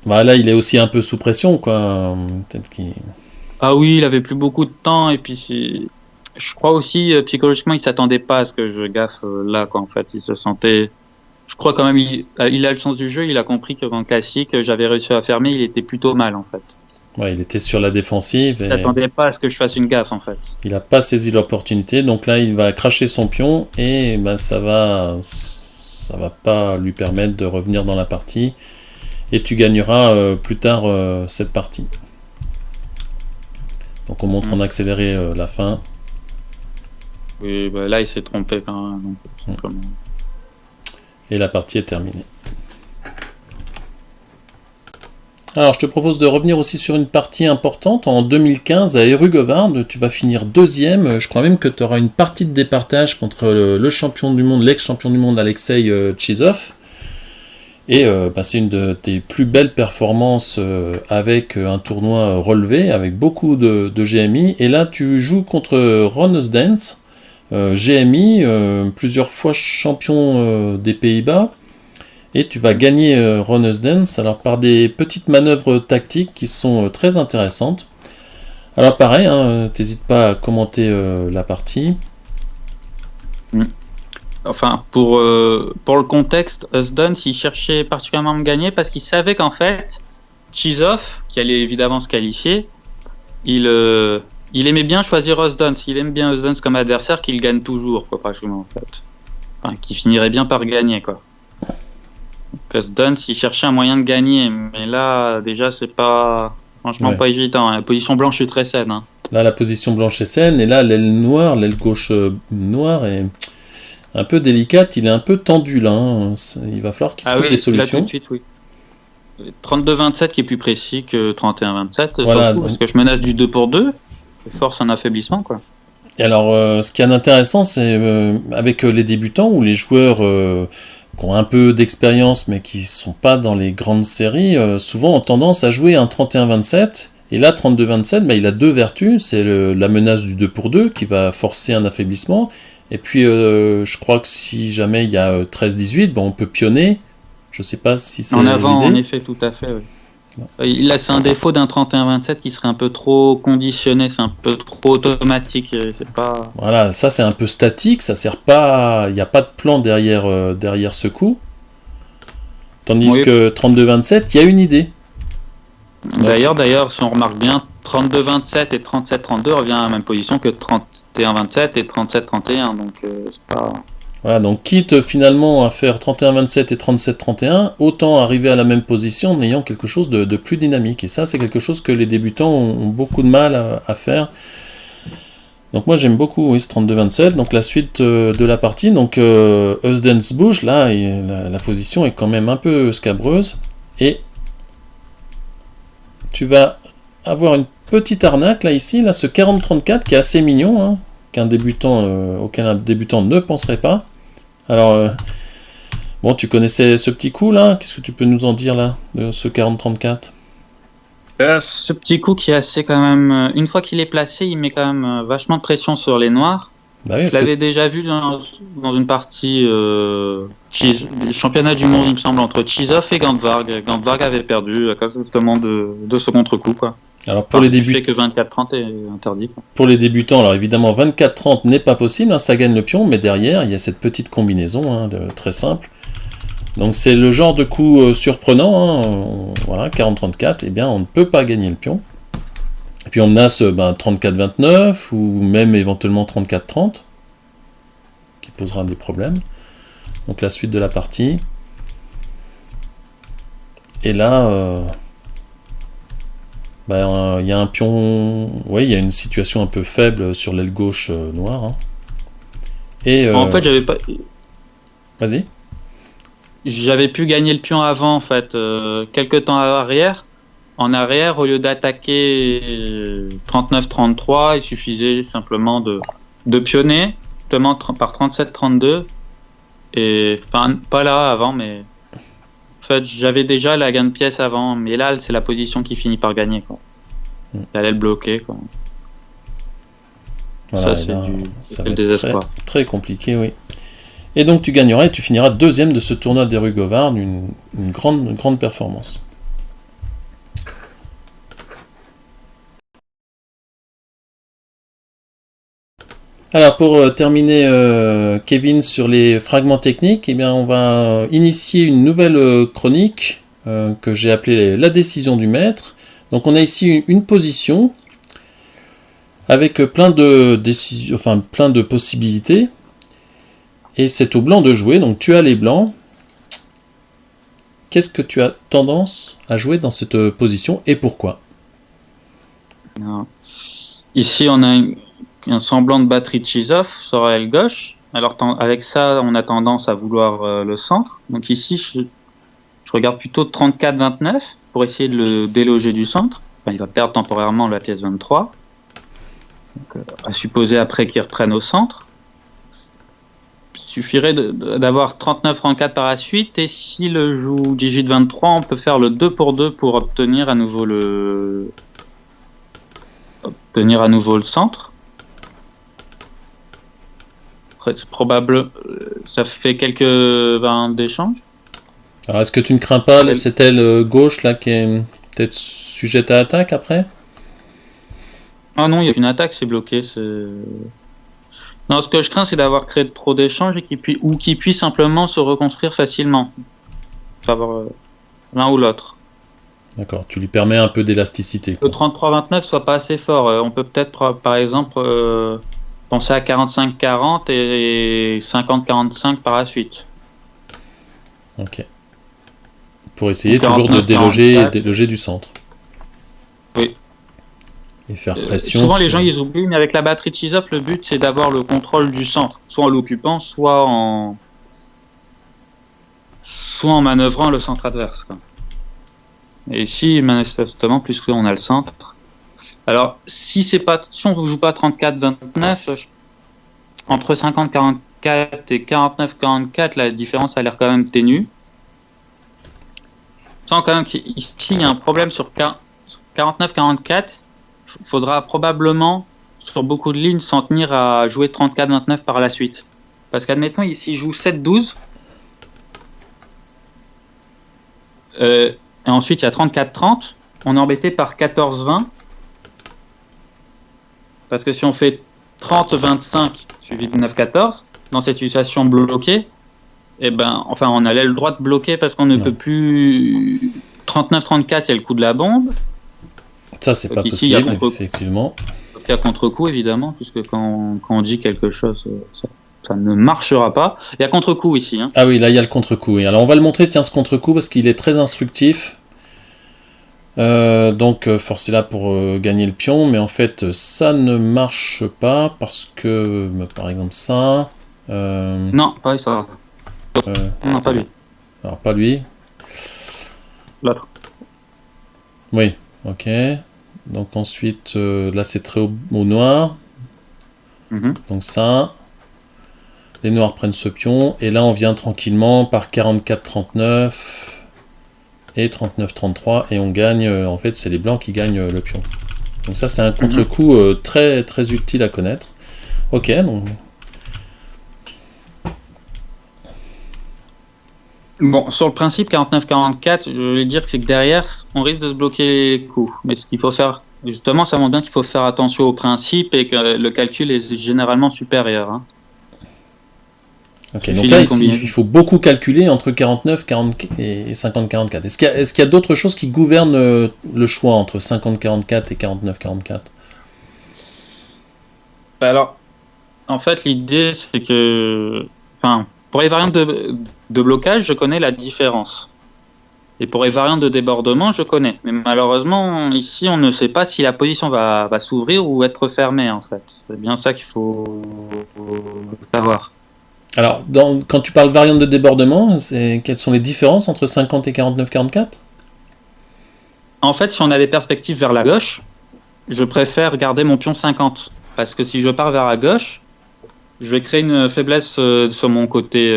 Bah là, il est aussi un peu sous pression, quoi. Peut-être qu'il... Ah oui, il avait plus beaucoup de temps et puis je crois aussi psychologiquement il s'attendait pas à ce que je gaffe là quoi en fait, il se sentait je crois quand même il a le sens du jeu, il a compris que en classique j'avais réussi à fermer, il était plutôt mal en fait. Ouais, il était sur la défensive Il et s'attendait pas à ce que je fasse une gaffe en fait. il n'a pas saisi l'opportunité. Donc là, il va cracher son pion et bah, ça va pas lui permettre de revenir dans la partie. Et tu gagneras plus tard cette partie. Donc on montre en accéléré la fin. Oui, bah, là il s'est trompé quand même. Donc, Et la partie est terminée. Alors je te propose de revenir aussi sur une partie importante. En 2015 à Herugovard, tu vas finir deuxième. Je crois même que tu auras une partie de départage contre le champion du monde, l'ex-champion du monde Alexei Chizov. Et bah, c'est une de tes plus belles performances avec un tournoi relevé, avec beaucoup de GMI. Et là tu joues contre Ron Usdens, GMI, plusieurs fois champion des Pays-Bas. Et tu vas gagner Ron Usdens alors par des petites manœuvres tactiques qui sont très intéressantes. Alors pareil, hein, t'hésites pas à commenter la partie. Enfin, pour le contexte, Usdens il cherchait particulièrement à me gagner parce qu'il savait qu'en fait Chizov, qui allait évidemment se qualifier, il aimait bien choisir Usdens. Il aime bien Usdens comme adversaire qu'il gagne toujours, quoi, pratiquement en fait. Enfin, qui finirait bien par gagner, quoi. Usdens, il cherchait un moyen de gagner, mais là, déjà, c'est pas, franchement, pas évident. La position blanche est très saine. Hein. Là, la position blanche est saine, et là, l'aile gauche noire est un peu délicate. Il est un peu tendu là. Hein. Il va falloir qu'il trouve des solutions. Là, tout de suite, oui. 32-27 qui est plus précis que 31-27, voilà, surtout, parce que je menace du 2 pour 2, force un affaiblissement, quoi. Et alors, ce qui est intéressant, c'est avec les débutants ou les joueurs qui ont un peu d'expérience mais qui sont pas dans les grandes séries, souvent ont tendance à jouer un 31-27. Et là, 32-27, bah, il a deux vertus. C'est la menace du 2 pour 2 qui va forcer un affaiblissement. Et puis, je crois que si jamais il y a 13-18, bah, on peut pionner. Je sais pas si c'est en avant, l'idée. En effet, tout à fait. Oui. Là, c'est un défaut d'un 31-27 qui serait un peu trop conditionné, c'est un peu trop automatique. C'est pas. Voilà, ça c'est un peu statique, ça sert pas. Il n'y a pas de plan derrière ce coup. Tandis que 32-27, il y a une idée. D'ailleurs, si on remarque bien, 32-27 et 37-32 revient à la même position que 31-27 et 37-31. Donc, c'est pas. Voilà, donc quitte finalement à faire 31-27 et 37-31, autant arriver à la même position en ayant quelque chose de plus dynamique. Et ça, c'est quelque chose que les débutants ont beaucoup de mal à faire. Donc moi, j'aime beaucoup ce 32-27. Donc la suite de la partie, donc Usdens bouge, là, la position est quand même un peu scabreuse. Et tu vas avoir une petite arnaque là ici, là, ce 40-34 qui est assez mignon, hein, auquel un débutant ne penserait pas. Alors, bon, tu connaissais ce petit coup là, qu'est-ce que tu peux nous en dire là, de ce 40-34? Ce petit coup qui est assez quand même, une fois qu'il est placé, il met quand même vachement de pression sur les noirs. Bah oui, Je l'avais déjà vu dans une partie du championnat du monde, il me semble, entre Chizov et Gantvarg. Gantvarg avait perdu à cause justement de ce contre-coup, quoi. Alors pour les débutants, que 24-30 est interdit, quoi. Pour les débutants, alors évidemment 24-30 n'est pas possible, hein, ça gagne le pion, mais derrière il y a cette petite combinaison, hein, très simple. Donc c'est le genre de coup surprenant, hein, voilà, 40-34, et bien on ne peut pas gagner le pion. Et puis on a ce 34-29, ou même éventuellement 34-30, qui posera des problèmes. Donc la suite de la partie. Et là, il y a un pion, oui, il y a une situation un peu faible sur l'aile gauche noire. Hein. Et, En fait, Vas-y. J'avais pu gagner le pion avant, en fait, quelques temps arrière. En arrière, au lieu d'attaquer 39-33, il suffisait simplement de pionner, justement par 37-32. Et enfin, pas là avant, mais en fait, j'avais déjà la gain de pièce avant, mais là, c'est la position qui finit par gagner, quoi. Elle est bloquée, quoi. Voilà, ça, c'est le désespoir. Très, très compliqué, oui. Et donc tu gagneras et tu finiras deuxième de ce tournoi des Rugovard, une grande performance. Alors pour terminer, Kevin, sur les fragments techniques, eh bien, on va initier une nouvelle chronique que j'ai appelée la décision du maître. Donc on a ici une position avec plein de possibilités. Et c'est au blanc de jouer, donc tu as les blancs. Qu'est-ce que tu as tendance à jouer dans cette position et pourquoi? Non. Ici, on a un semblant de batterie de Chizov sur l'aile gauche. Alors, avec ça, on a tendance à vouloir le centre. Donc ici, je regarde plutôt 34-29 pour essayer de le déloger du centre. Enfin, il va perdre temporairement la pièce 23. Donc, à supposer après qu'il reprenne au centre. Il suffirait d'avoir 39-34 par la suite. Et s'il joue 18-23, on peut faire le 2 pour 2 pour obtenir à nouveau le centre. C'est probable, ça fait quelques d'échanges. Alors est-ce que tu ne crains pas cette aile gauche là qui est peut-être sujette à attaque après? Ah non, il y a une attaque, c'est bloqué. Non, ce que je crains, c'est d'avoir créé trop d'échanges et qu'il puisse simplement se reconstruire facilement. Savoir l'un ou l'autre. D'accord, tu lui permets un peu d'élasticité. Le 33-29 soit pas assez fort. On peut peut-être, par exemple, penser à 45-40 et 50-45 par la suite. Ok. Pour essayer toujours de déloger du centre. Oui. Et faire pression. Souvent, les gens, ils oublient, mais avec la batterie de Chizov, le but, c'est d'avoir le contrôle du centre, soit en l'occupant, soit en manœuvrant le centre adverse, quoi. Et ici, manifestement, puisque on a le centre. Alors, si on ne joue pas 34-29, entre 50-44 et 49-44, la différence a l'air quand même ténue. Je sens quand même qu'ici, il y a un problème sur 49-44. Il faudra probablement, sur beaucoup de lignes, s'en tenir à jouer 34-29 par la suite. Parce qu'admettons, ici, il joue 7-12. Et ensuite, il y a 34-30. On est embêté par 14-20. Parce que si on fait 30-25 suivi de 9-14, dans cette situation bloquée, on a l'aile droite bloquée parce qu'on ne peut plus. 39-34, il y a le coup de la bombe. Ça, c'est pas possible, effectivement. Il y a contre-coup, évidemment, puisque quand on dit quelque chose, ça ne marchera pas. Il y a contre-coup ici. Hein. Ah oui, là, il y a le contre-coup. Oui. Alors, on va le montrer, tiens, ce contre-coup, parce qu'il est très instructif. Donc, force est là pour gagner le pion, mais en fait, ça ne marche pas, parce que, par exemple, ça... Non, pas ça. Non, pas lui. Alors, pas lui. L'autre. Oui. Ok. Donc ensuite, là c'est très au noir. Donc ça. Les noirs prennent ce pion. Et là on vient tranquillement par 44-39 et 39-33. Et on gagne, en fait c'est les blancs qui gagnent le pion. Donc ça c'est un contre-coup très, très utile à connaître. Ok, donc... Bon, sur le principe 49-44, je voulais dire que c'est que derrière, on risque de se bloquer les coups. Mais ce qu'il faut faire, justement, ça montre bien qu'il faut faire attention au principe et que le calcul est généralement supérieur. Hein. Ok, donc là, il faut beaucoup calculer entre 49, 40 et 50-44. Est-ce qu'il y a d'autres choses qui gouvernent le choix entre 50-44 et 49-44 ? Alors, en fait, l'idée, c'est que... Enfin, pour les variantes de blocage, je connais la différence. Et pour les variantes de débordement, je connais. Mais malheureusement, ici, on ne sait pas si la position va s'ouvrir ou être fermée, en fait. C'est bien ça qu'il faut savoir. Alors, quand tu parles variante de débordement, quelles sont les différences entre 50 et 49-44 ? En fait, si on a des perspectives vers la gauche, je préfère garder mon pion 50. Parce que si je pars vers la gauche, je vais créer une faiblesse sur mon côté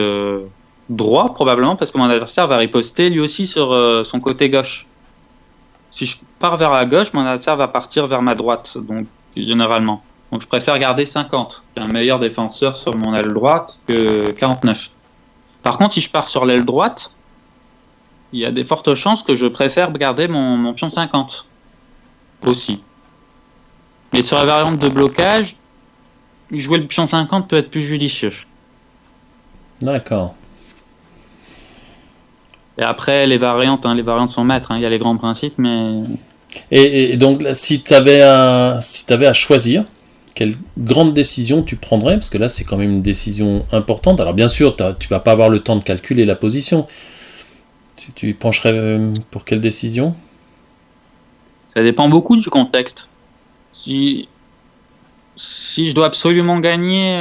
droit, probablement, parce que mon adversaire va riposter lui aussi sur son côté gauche. Si je pars vers la gauche, mon adversaire va partir vers ma droite, donc généralement. Donc je préfère garder 50, qui est un meilleur défenseur sur mon aile droite que 49. Par contre, si je pars sur l'aile droite, il y a des fortes chances que je préfère garder mon pion 50 aussi. Et sur la variante de blocage, jouer le pion 50 peut être plus judicieux. D'accord. Et après, les variantes sont maîtres. Il y a les grands principes, mais... Et donc, là, si tu avais à choisir, quelle grande décision tu prendrais ? Parce que là, c'est quand même une décision importante. Alors, bien sûr, tu vas pas avoir le temps de calculer la position. Tu pencherais pour quelle décision ? Ça dépend beaucoup du contexte. Si je dois absolument gagner,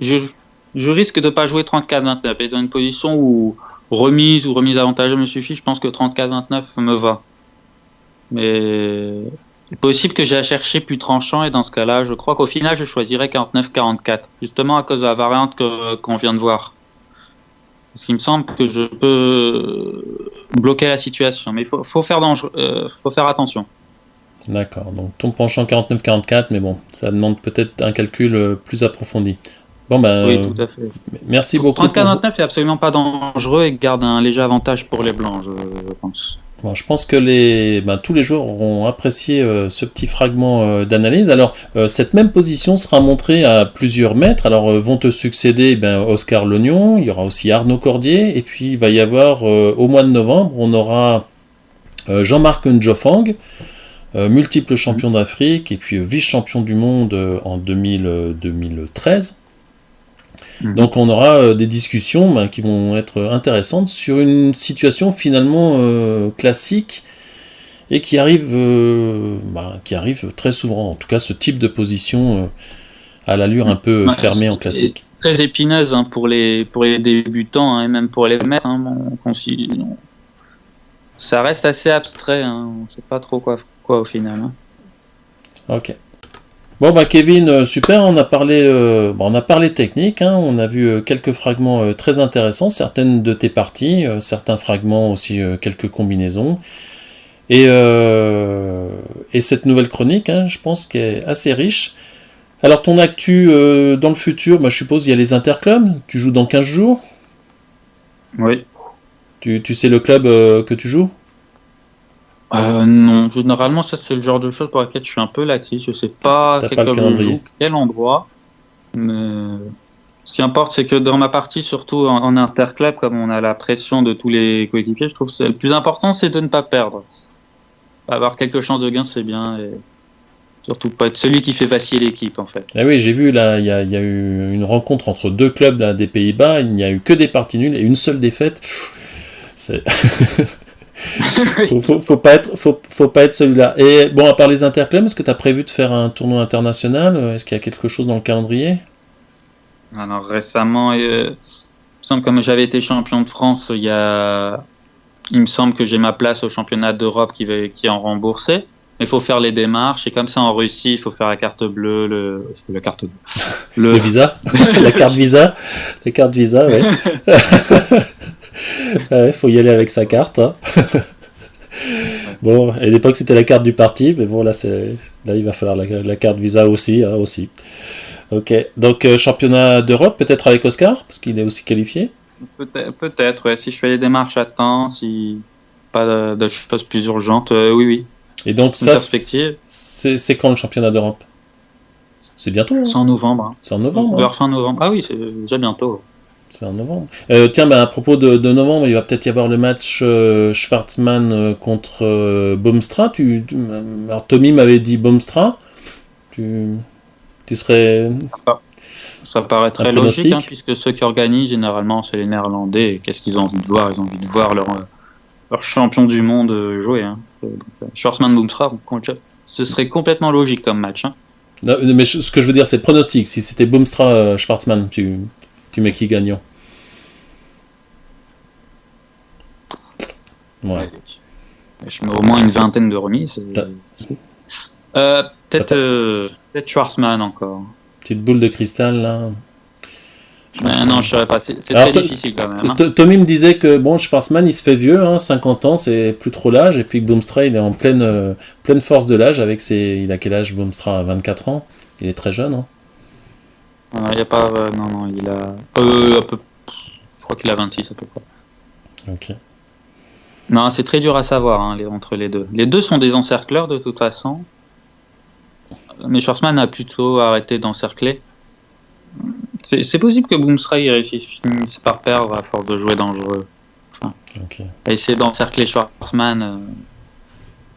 je risque de ne pas jouer 34-29. Et dans une position où remise avantageuse me suffit, je pense que 34-29 me va. Mais c'est possible que j'ai à chercher plus tranchant, et dans ce cas-là, je crois qu'au final, je choisirais 49-44, justement à cause de la variante qu'on vient de voir. Parce qu'il me semble que je peux bloquer la situation, mais il faut faire attention. D'accord, donc ton penchant 49-44, mais bon, ça demande peut-être un calcul plus approfondi. Bon ben, oui, tout à fait. Merci beaucoup. 34-29 est absolument pas dangereux et garde un léger avantage pour les blancs, je pense. Bon, je pense que tous les joueurs auront apprécié ce petit fragment d'analyse. Alors, cette même position sera montrée à plusieurs maîtres. Alors, vont te succéder Oscar Lognon, il y aura aussi Arnaud Cordier, et puis il va y avoir, au mois de novembre, on aura Jean-Marc Njofang, multiple champion d'Afrique, et puis vice-champion du monde en 2013. Donc on aura des discussions qui vont être intéressantes sur une situation finalement classique et qui arrive très souvent. En tout cas, ce type de position à l'allure un peu fermée en classique. Très épineuse pour les débutants et même pour les maîtres. Ça reste assez abstrait. On ne sait pas trop quoi au final. Ok. Bon Kevin, super, on a parlé technique, on a vu quelques fragments très intéressants, certaines de tes parties, certains fragments aussi, quelques combinaisons, et cette nouvelle chronique, je pense qu'elle est assez riche. Alors ton actu dans le futur, je suppose il y a les interclubs, tu joues dans 15 jours ? Oui. Tu sais le club que tu joues ? Non, généralement ça c'est le genre de choses pour laquelle je suis un peu laxiste. Je sais pas quel club je joue, quel endroit. Mais ce qui importe, c'est que dans ma partie, surtout en interclub, comme on a la pression de tous les coéquipiers, je trouve que le plus important, c'est de ne pas perdre. Avoir quelques chances de gain, c'est bien, et surtout pas être celui qui fait vaciller l'équipe, en fait. Ah oui, j'ai vu là, il y a eu une rencontre entre deux clubs là, des Pays-Bas. Il n'y a eu que des parties nulles et une seule défaite. C'est faut pas être celui-là. Et bon, à part les interclubs, est-ce que tu as prévu de faire un tournoi international ? Est-ce qu'il y a quelque chose dans le calendrier ? Alors récemment, il me semble, comme j'avais été champion de France il y a il me semble que j'ai ma place au championnat d'Europe qui est en remboursé. Il faut faire les démarches, et comme ça en Russie, il faut faire la carte bleue, le carte Le visa, la carte visa, ouais. Il faut y aller avec sa carte. Hein. Bon, à l'époque c'était la carte du parti, mais bon là il va falloir la carte visa aussi, hein, aussi. Ok, donc championnat d'Europe peut-être avec Oscar, parce qu'il est aussi qualifié. Peut-être, ouais, si je fais les démarches à temps, si pas de choses plus urgentes, oui. Et donc ça, c'est quand le championnat d'Europe? C'est bientôt. Hein. C'est en novembre. Hein. C'est en novembre. Vers fin novembre. Ah oui, c'est déjà bientôt. C'est en novembre. Tiens, à propos de novembre, il va peut-être y avoir le match Schwartzmann contre Boomstra. Alors Tommy m'avait dit Boomstra. Tu serais... Ça paraît très logique, hein, puisque ceux qui organisent, généralement, c'est les Néerlandais. Et qu'est-ce qu'ils ont envie de voir? Ils ont envie de voir leur champion du monde jouer. Hein. Schwartzmann Boomstra, ce serait complètement logique comme match. Hein. Non, mais ce que je veux dire, c'est le pronostic. Si c'était Boomstra Schwartzmann, tu mets qui gagnant? Ouais. Je mets au moins une vingtaine de remises. Peut-être Schwartzmann encore. Petite boule de cristal là. Non, je ne saurais pas. C'est très difficile quand même. Hein. Tommy me disait que bon, Schwartzmann il se fait vieux, hein, 50 ans, c'est plus trop l'âge, et puis Boomstra il est en pleine force de l'âge avec il a quel âge Boomstra? 24 ans. Il est très jeune. Hein. Il n'y a pas. Non, il a. Je crois qu'il a 26 à peu près. Ok. Non, c'est très dur à savoir hein, entre les deux. Les deux sont des encercleurs de toute façon. Mais Schwartzmann a plutôt arrêté d'encercler. C'est possible que Boomstra finisse par perdre à force de jouer dangereux. Enfin, okay. Essayer d'encercler Schwartzmann,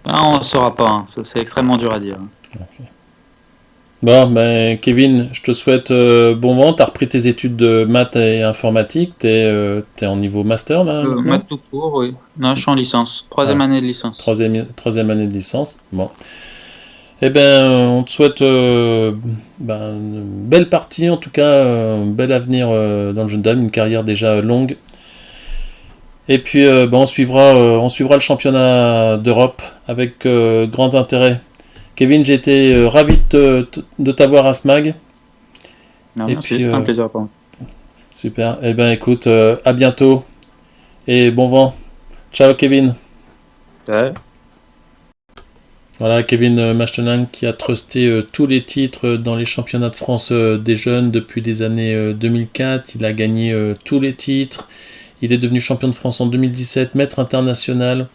on ne saura pas. Hein. C'est extrêmement dur à dire. Okay. Bon, Kevin, je te souhaite bon vent. Tu as repris tes études de maths et informatique. Tu es en niveau master là maths tout court, oui. Non, je suis en licence. Troisième année de licence. Troisième année de licence. Bon. Eh ben, on te souhaite une belle partie, en tout cas, un bel avenir dans le jeune dame, une carrière déjà longue. Et puis, on suivra le championnat d'Europe avec grand intérêt. Kevin, j'ai été ravi de t'avoir à SMAG. Non, merci, c'est un plaisir pour moi. Super. Eh ben, écoute, à bientôt et bon vent. Ciao, Kevin. Ouais. Voilà, Kevin Machtelang qui a trusté tous les titres dans les championnats de France des jeunes depuis les années 2004. Il a gagné tous les titres. Il est devenu champion de France en 2017, maître international.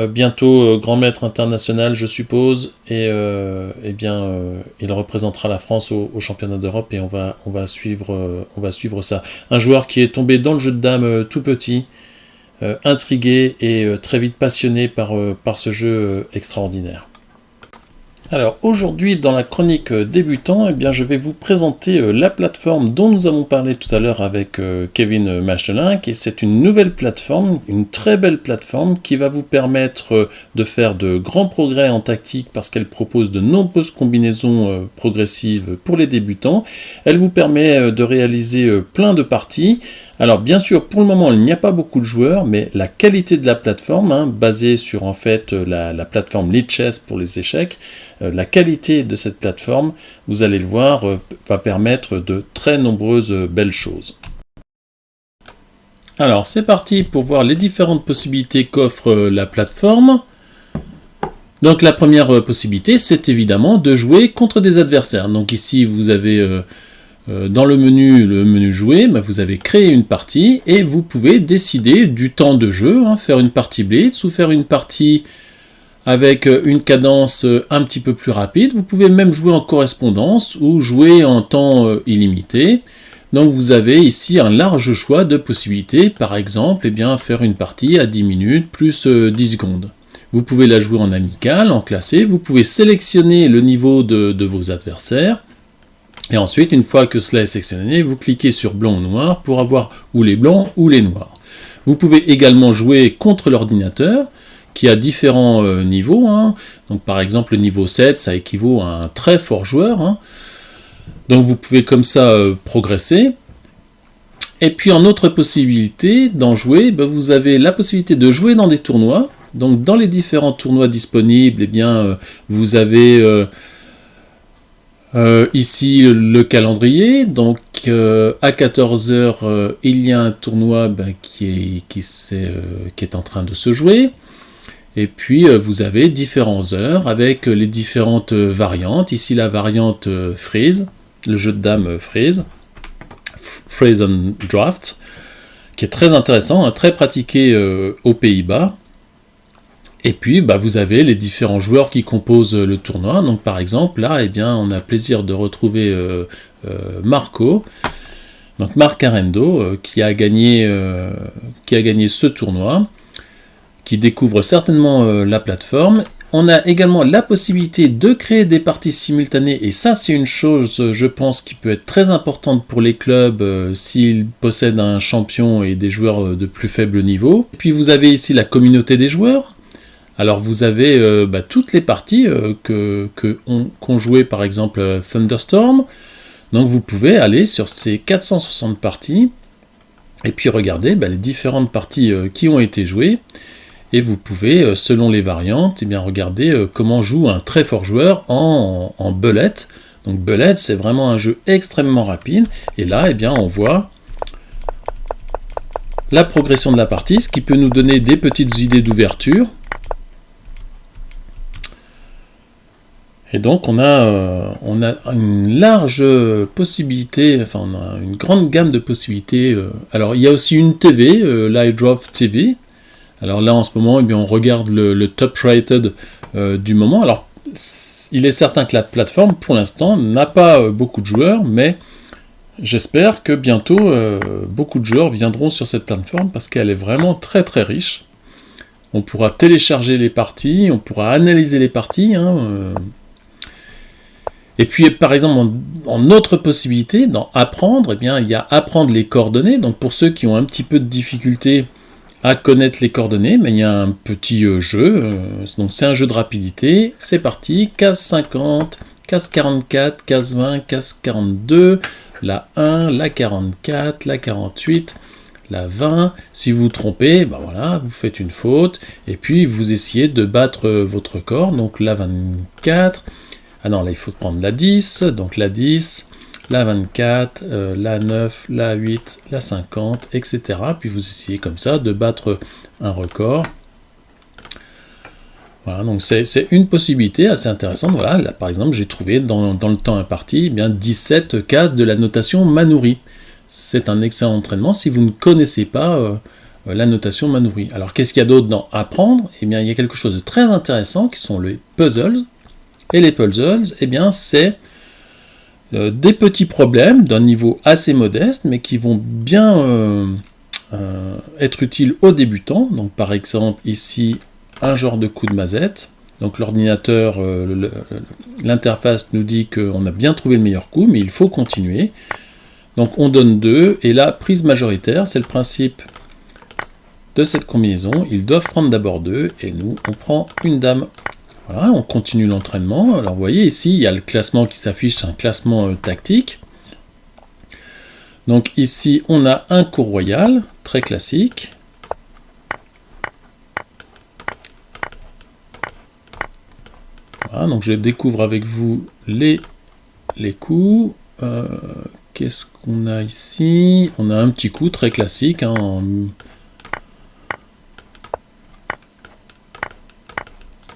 Bientôt grand maître international, je suppose. Et il représentera la France au championnat d'Europe et on va suivre ça. Un joueur qui est tombé dans le jeu de dames tout petit. Intrigué et très vite passionné par ce jeu extraordinaire. Alors aujourd'hui dans la chronique débutant, je vais vous présenter la plateforme dont nous avons parlé tout à l'heure avec Kevin Machtelang, et c'est une nouvelle plateforme, une très belle plateforme qui va vous permettre de faire de grands progrès en tactique parce qu'elle propose de nombreuses combinaisons progressives pour les débutants. Elle vous permet de réaliser plein de parties. Alors bien sûr, pour le moment, il n'y a pas beaucoup de joueurs, mais la qualité de la plateforme, basée sur en fait la plateforme Lichess pour les échecs, la qualité de cette plateforme, vous allez le voir, va permettre de très nombreuses belles choses. Alors c'est parti pour voir les différentes possibilités qu'offre la plateforme. Donc la première possibilité, c'est évidemment de jouer contre des adversaires. Donc ici, vous avez... dans le menu jouer, vous avez créé une partie et vous pouvez décider du temps de jeu, faire une partie blitz ou faire une partie avec une cadence un petit peu plus rapide. Vous pouvez même jouer en correspondance ou jouer en temps illimité. Donc vous avez ici un large choix de possibilités, par exemple faire une partie à 10 minutes plus 10 secondes. Vous pouvez la jouer en amical, en classé, vous pouvez sélectionner le niveau de vos adversaires. Et ensuite, une fois que cela est sélectionné, vous cliquez sur blanc ou noir pour avoir ou les blancs ou les noirs. Vous pouvez également jouer contre l'ordinateur, qui a différents niveaux. Donc par exemple, le niveau 7, ça équivaut à un très fort joueur. Donc vous pouvez comme ça progresser. Et puis en autre possibilité d'en jouer, vous avez la possibilité de jouer dans des tournois. Donc dans les différents tournois disponibles, vous avez ici le calendrier. Donc à 14 h, il y a un tournoi qui est en train de se jouer. Et puis vous avez différentes heures avec les différentes variantes. Ici la variante Freeze, le jeu de dames Freeze. Freeze and Draft, qui est très intéressant, très pratiqué aux Pays-Bas. Et puis, vous avez les différents joueurs qui composent le tournoi. Donc, par exemple, là, on a plaisir de retrouver Marco, donc Marc Arendo, qui a gagné ce tournoi, qui découvre certainement la plateforme. On a également la possibilité de créer des parties simultanées, et ça c'est une chose, je pense, qui peut être très importante pour les clubs s'ils possèdent un champion et des joueurs de plus faible niveau. Puis vous avez ici la communauté des joueurs. Alors vous avez toutes les parties qu'ont joué par exemple Thunderstorm. Donc vous pouvez aller sur ces 460 parties et puis regarder les différentes parties qui ont été jouées. Et vous pouvez, selon les variantes, regarder comment joue un très fort joueur en bullet. Donc bullet, c'est vraiment un jeu extrêmement rapide. Et là, on voit la progression de la partie, ce qui peut nous donner des petites idées d'ouverture. Et donc on a une large possibilité, on a une grande gamme de possibilités. Alors il y a aussi une TV, Live Drop TV. Alors là, en ce moment, on regarde le top rated du moment. Alors, il est certain que la plateforme, pour l'instant, n'a pas beaucoup de joueurs, mais j'espère que bientôt, beaucoup de joueurs viendront sur cette plateforme parce qu'elle est vraiment très très riche. On pourra télécharger les parties, on pourra analyser les parties. Et puis, par exemple, en autre possibilité, dans Apprendre, il y a Apprendre les coordonnées. Donc, pour ceux qui ont un petit peu de difficulté à connaître les coordonnées, mais il y a un petit jeu, donc c'est un jeu de rapidité, c'est parti, case 50, case 44, case 20, case 42, la 1, la 44, la 48, la 20, si vous vous trompez, vous faites une faute, et puis vous essayez de battre votre corps, donc la 24, ah non, là il faut prendre la 10, donc la 10, la 24, la 9, la 8, la 50, etc. Puis vous essayez comme ça de battre un record. Voilà, donc c'est une possibilité assez intéressante. Voilà, là par exemple, j'ai trouvé dans le temps imparti 17 cases de la notation Manuri. C'est un excellent entraînement si vous ne connaissez pas la notation Manuri. Alors qu'est-ce qu'il y a d'autre dans Apprendre ? Il y a quelque chose de très intéressant qui sont les puzzles. Et les puzzles, c'est des petits problèmes d'un niveau assez modeste, mais qui vont bien être utiles aux débutants. Donc par exemple, ici, un genre de coup de mazette. Donc l'ordinateur, l'interface nous dit qu'on a bien trouvé le meilleur coup, mais il faut continuer. Donc on donne 2, et là, prise majoritaire, c'est le principe de cette combinaison. Ils doivent prendre d'abord 2, et nous, on prend une dame. Voilà, on continue l'entraînement. Alors vous voyez ici, il y a le classement qui s'affiche, un classement tactique. Donc ici, on a un cours royal, très classique. Voilà, donc je découvre avec vous les coups. Qu'est-ce qu'on a ici? On a un petit coup très classique,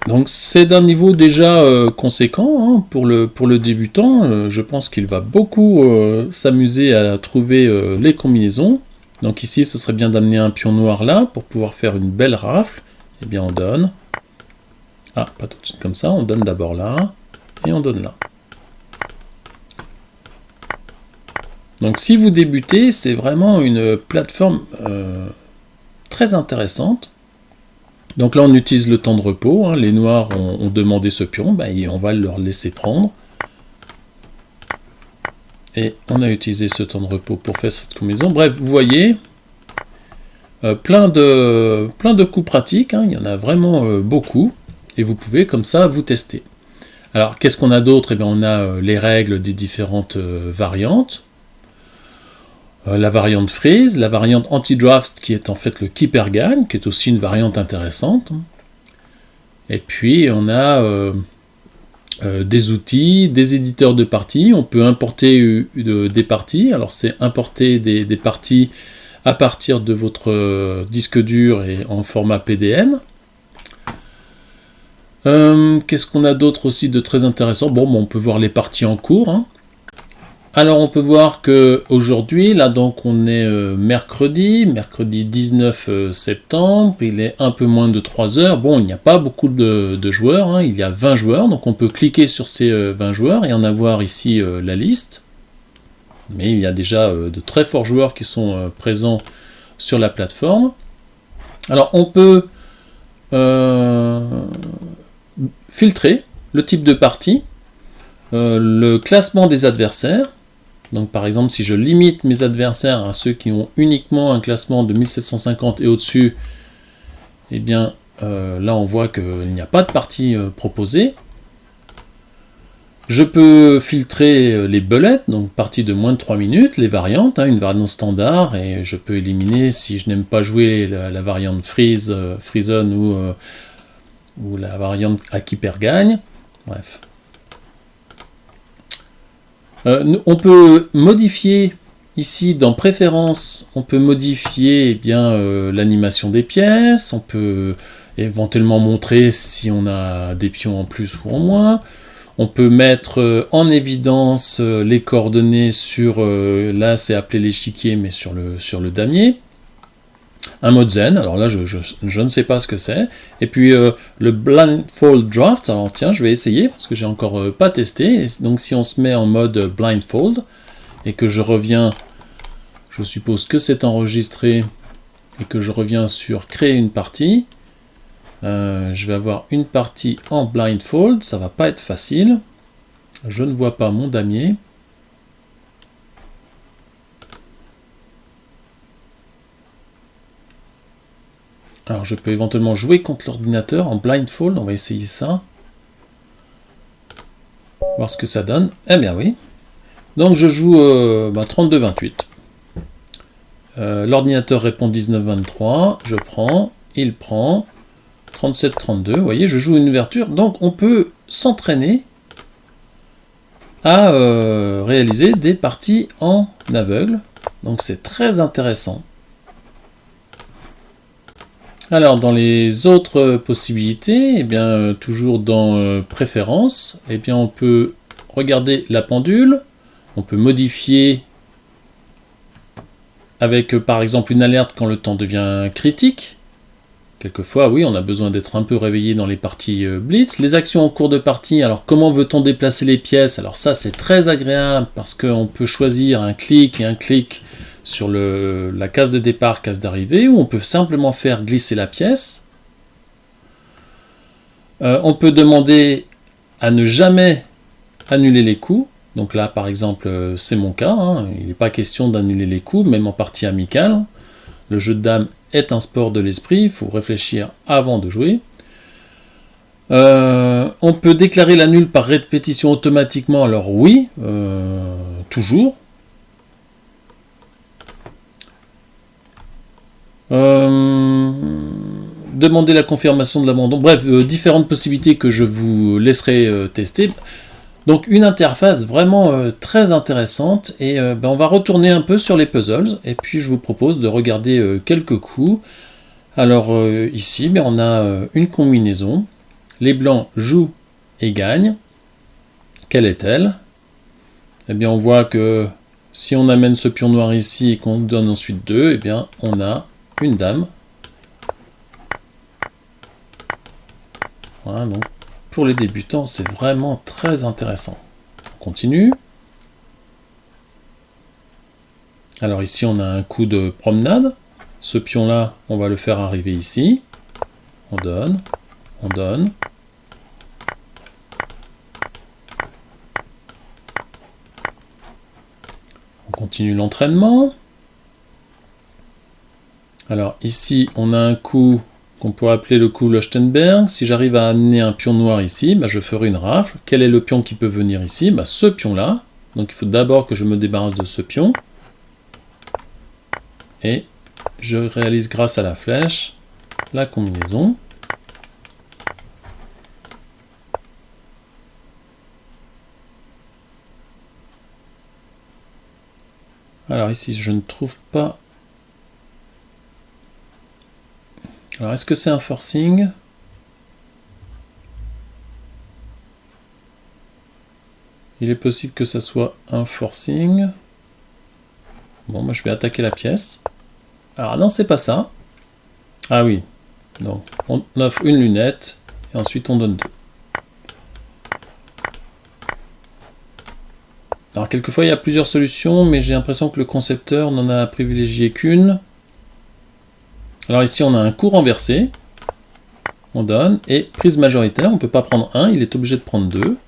Donc c'est d'un niveau déjà conséquent pour le débutant. Je pense qu'il va beaucoup s'amuser à trouver les combinaisons. Donc ici, ce serait bien d'amener un pion noir là pour pouvoir faire une belle rafle. Eh bien, on donne. Ah, pas tout de suite comme ça. On donne d'abord là et on donne là. Donc si vous débutez, c'est vraiment une plateforme très intéressante. Donc là, on utilise le temps de repos. Les noirs ont demandé ce pion, et on va leur laisser prendre. Et on a utilisé ce temps de repos pour faire cette combinaison. Bref, vous voyez, plein de coups pratiques. Il y en a vraiment beaucoup. Et vous pouvez comme ça vous tester. Alors, qu'est-ce qu'on a d'autre? On a les règles des différentes variantes. la variante freeze, la variante anti-draft qui est en fait le keeper gagne, qui est aussi une variante intéressante. Et puis on a des outils, des éditeurs de parties, on peut importer des parties, alors c'est importer des parties à partir de votre disque dur et en format PDM. Qu'est-ce qu'on a d'autre aussi de très intéressant? Bon, on peut voir les parties en cours, hein. Alors on peut voir que aujourd'hui, là donc on est mercredi 19 septembre, il est un peu moins de 3 heures. Bon, il n'y a pas beaucoup de joueurs, hein. Il y a 20 joueurs, donc on peut cliquer sur ces 20 joueurs et en avoir ici la liste. Mais il y a déjà de très forts joueurs qui sont présents sur la plateforme. Alors on peut filtrer le type de partie, le classement des adversaires. Donc par exemple, si je limite mes adversaires à ceux qui ont uniquement un classement de 1750 et au-dessus, eh bien là on voit qu'il n'y a pas de partie proposée. Je peux filtrer les bullets, donc partie de moins de 3 minutes, les variantes, hein, une variante standard, et je peux éliminer si je n'aime pas jouer la variante freeze, freezone ou la variante à keeper gagne. Bref. On peut modifier ici dans préférences, on peut modifier l'animation des pièces, on peut éventuellement montrer si on a des pions en plus ou en moins, on peut mettre en évidence les coordonnées sur, là c'est appelé l'échiquier mais sur le damier. Un mode zen, alors là je ne sais pas ce que c'est. Et puis le blindfold draft, alors tiens je vais essayer parce que j'ai encore pas testé. Et donc si on se met en mode blindfold et que je reviens, je suppose que c'est enregistré et que je reviens sur créer une partie, je vais avoir une partie en blindfold, ça va pas être facile. Je ne vois pas mon damier. Alors je peux éventuellement jouer contre l'ordinateur en blindfold, on va essayer ça. Voir ce que ça donne. Eh bien oui. Donc je joue 32-28. L'ordinateur répond 19-23, je prends, il prend 37-32, vous voyez, je joue une ouverture. Donc on peut s'entraîner à réaliser des parties en aveugle. Donc c'est très intéressant. Alors, dans les autres possibilités, toujours dans préférences, on peut regarder la pendule, on peut modifier avec par exemple une alerte quand le temps devient critique. Quelquefois, oui, on a besoin d'être un peu réveillé dans les parties blitz. Les actions en cours de partie, alors comment veut-on déplacer les pièces? Alors ça, c'est très agréable parce qu'on peut choisir un clic et un clic sur la case de départ, case d'arrivée, ou on peut simplement faire glisser la pièce. On peut demander à ne jamais annuler les coups. Donc là, par exemple, c'est mon cas. Hein. Il n'est pas question d'annuler les coups, même en partie amicale. Le jeu de dames est un sport de l'esprit, il faut réfléchir avant de jouer. On peut déclarer la nulle par répétition automatiquement, alors oui, toujours. Demander la confirmation de l'abandon, bref, différentes possibilités que je vous laisserai tester. Donc une interface vraiment très intéressante, et on va retourner un peu sur les puzzles, et puis je vous propose de regarder quelques coups. Alors ici, on a une combinaison, les blancs jouent et gagnent. Quelle est-elle? Eh bien on voit que si on amène ce pion noir ici et qu'on donne ensuite 2, on a une dame. Voilà, donc pour les débutants, c'est vraiment très intéressant. On continue. Alors ici, on a un coup de promenade. Ce pion-là, on va le faire arriver ici. On donne, on donne. On continue l'entraînement. Alors ici, on a un coup qu'on pourrait appeler le coup Leuchtenberg. Si j'arrive à amener un pion noir ici, je ferai une rafle. Quel est le pion qui peut venir ici? Ce pion-là. Donc il faut d'abord que je me débarrasse de ce pion. et je réalise grâce à la flèche la combinaison. Alors ici, je ne trouve pas... Alors, est-ce que c'est un forcing? Il est possible que ça soit un forcing. Bon, moi je vais attaquer la pièce. Alors non, c'est pas ça. Ah oui. Donc, on offre une lunette, et ensuite on donne deux. Alors quelquefois il y a plusieurs solutions, mais j'ai l'impression que le concepteur n'en a privilégié qu'une. Alors ici on a un coup renversé, on donne, et prise majoritaire, on ne peut pas prendre un, il est obligé de prendre deux.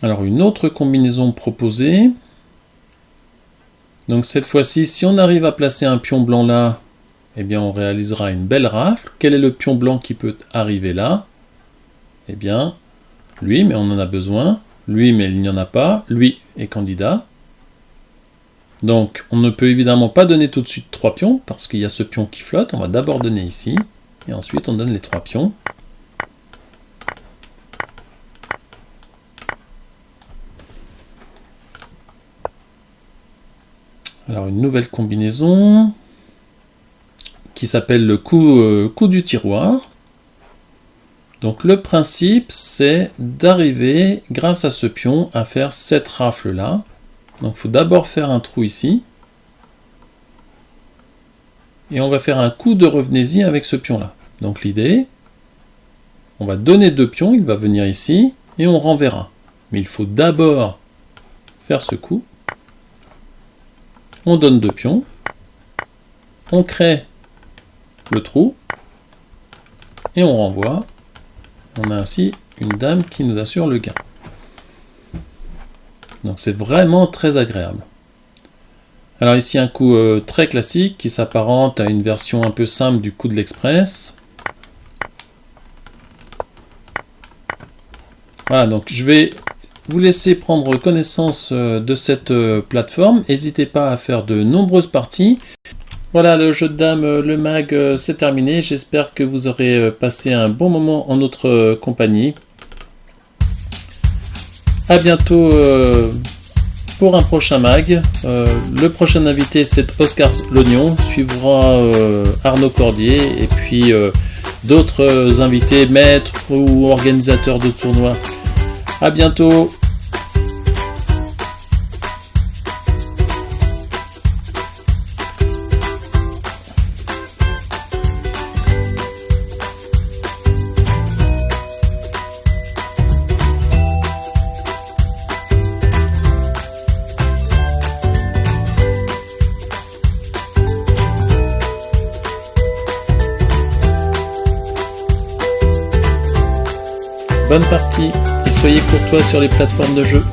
Alors une autre combinaison proposée. Donc cette fois-ci, si on arrive à placer un pion blanc là, eh bien on réalisera une belle rafle. Quel est le pion blanc qui peut arriver là? Eh bien, lui, mais on en a besoin. Lui, mais il n'y en a pas. Lui est candidat. Donc, on ne peut évidemment pas donner tout de suite 3 pions, parce qu'il y a ce pion qui flotte. On va d'abord donner ici, et ensuite on donne les 3 pions. Alors, une nouvelle combinaison, qui s'appelle le coup du tiroir. Donc le principe, c'est d'arriver, grâce à ce pion, à faire cette rafle-là. Donc il faut d'abord faire un trou ici. Et on va faire un coup de revenez-y avec ce pion-là. Donc l'idée, on va donner 2 pions, il va venir ici, et on renverra. Mais il faut d'abord faire ce coup. On donne 2 pions. On crée le trou. Et on renvoie. On a ainsi une dame qui nous assure le gain. Donc c'est vraiment très agréable. Alors ici un coup très classique qui s'apparente à une version un peu simple du coup de l'express. Voilà, donc je vais vous laisser prendre connaissance de cette plateforme. N'hésitez pas à faire de nombreuses parties. Voilà, le jeu de dames, le mag, c'est terminé. J'espère que vous aurez passé un bon moment en notre compagnie. A bientôt pour un prochain mag. Le prochain invité, c'est Oscar Lognon. Suivra Arnaud Cordier et puis d'autres invités, maîtres ou organisateurs de tournois. A bientôt. Bonne partie et soyez courtois sur les plateformes de jeu.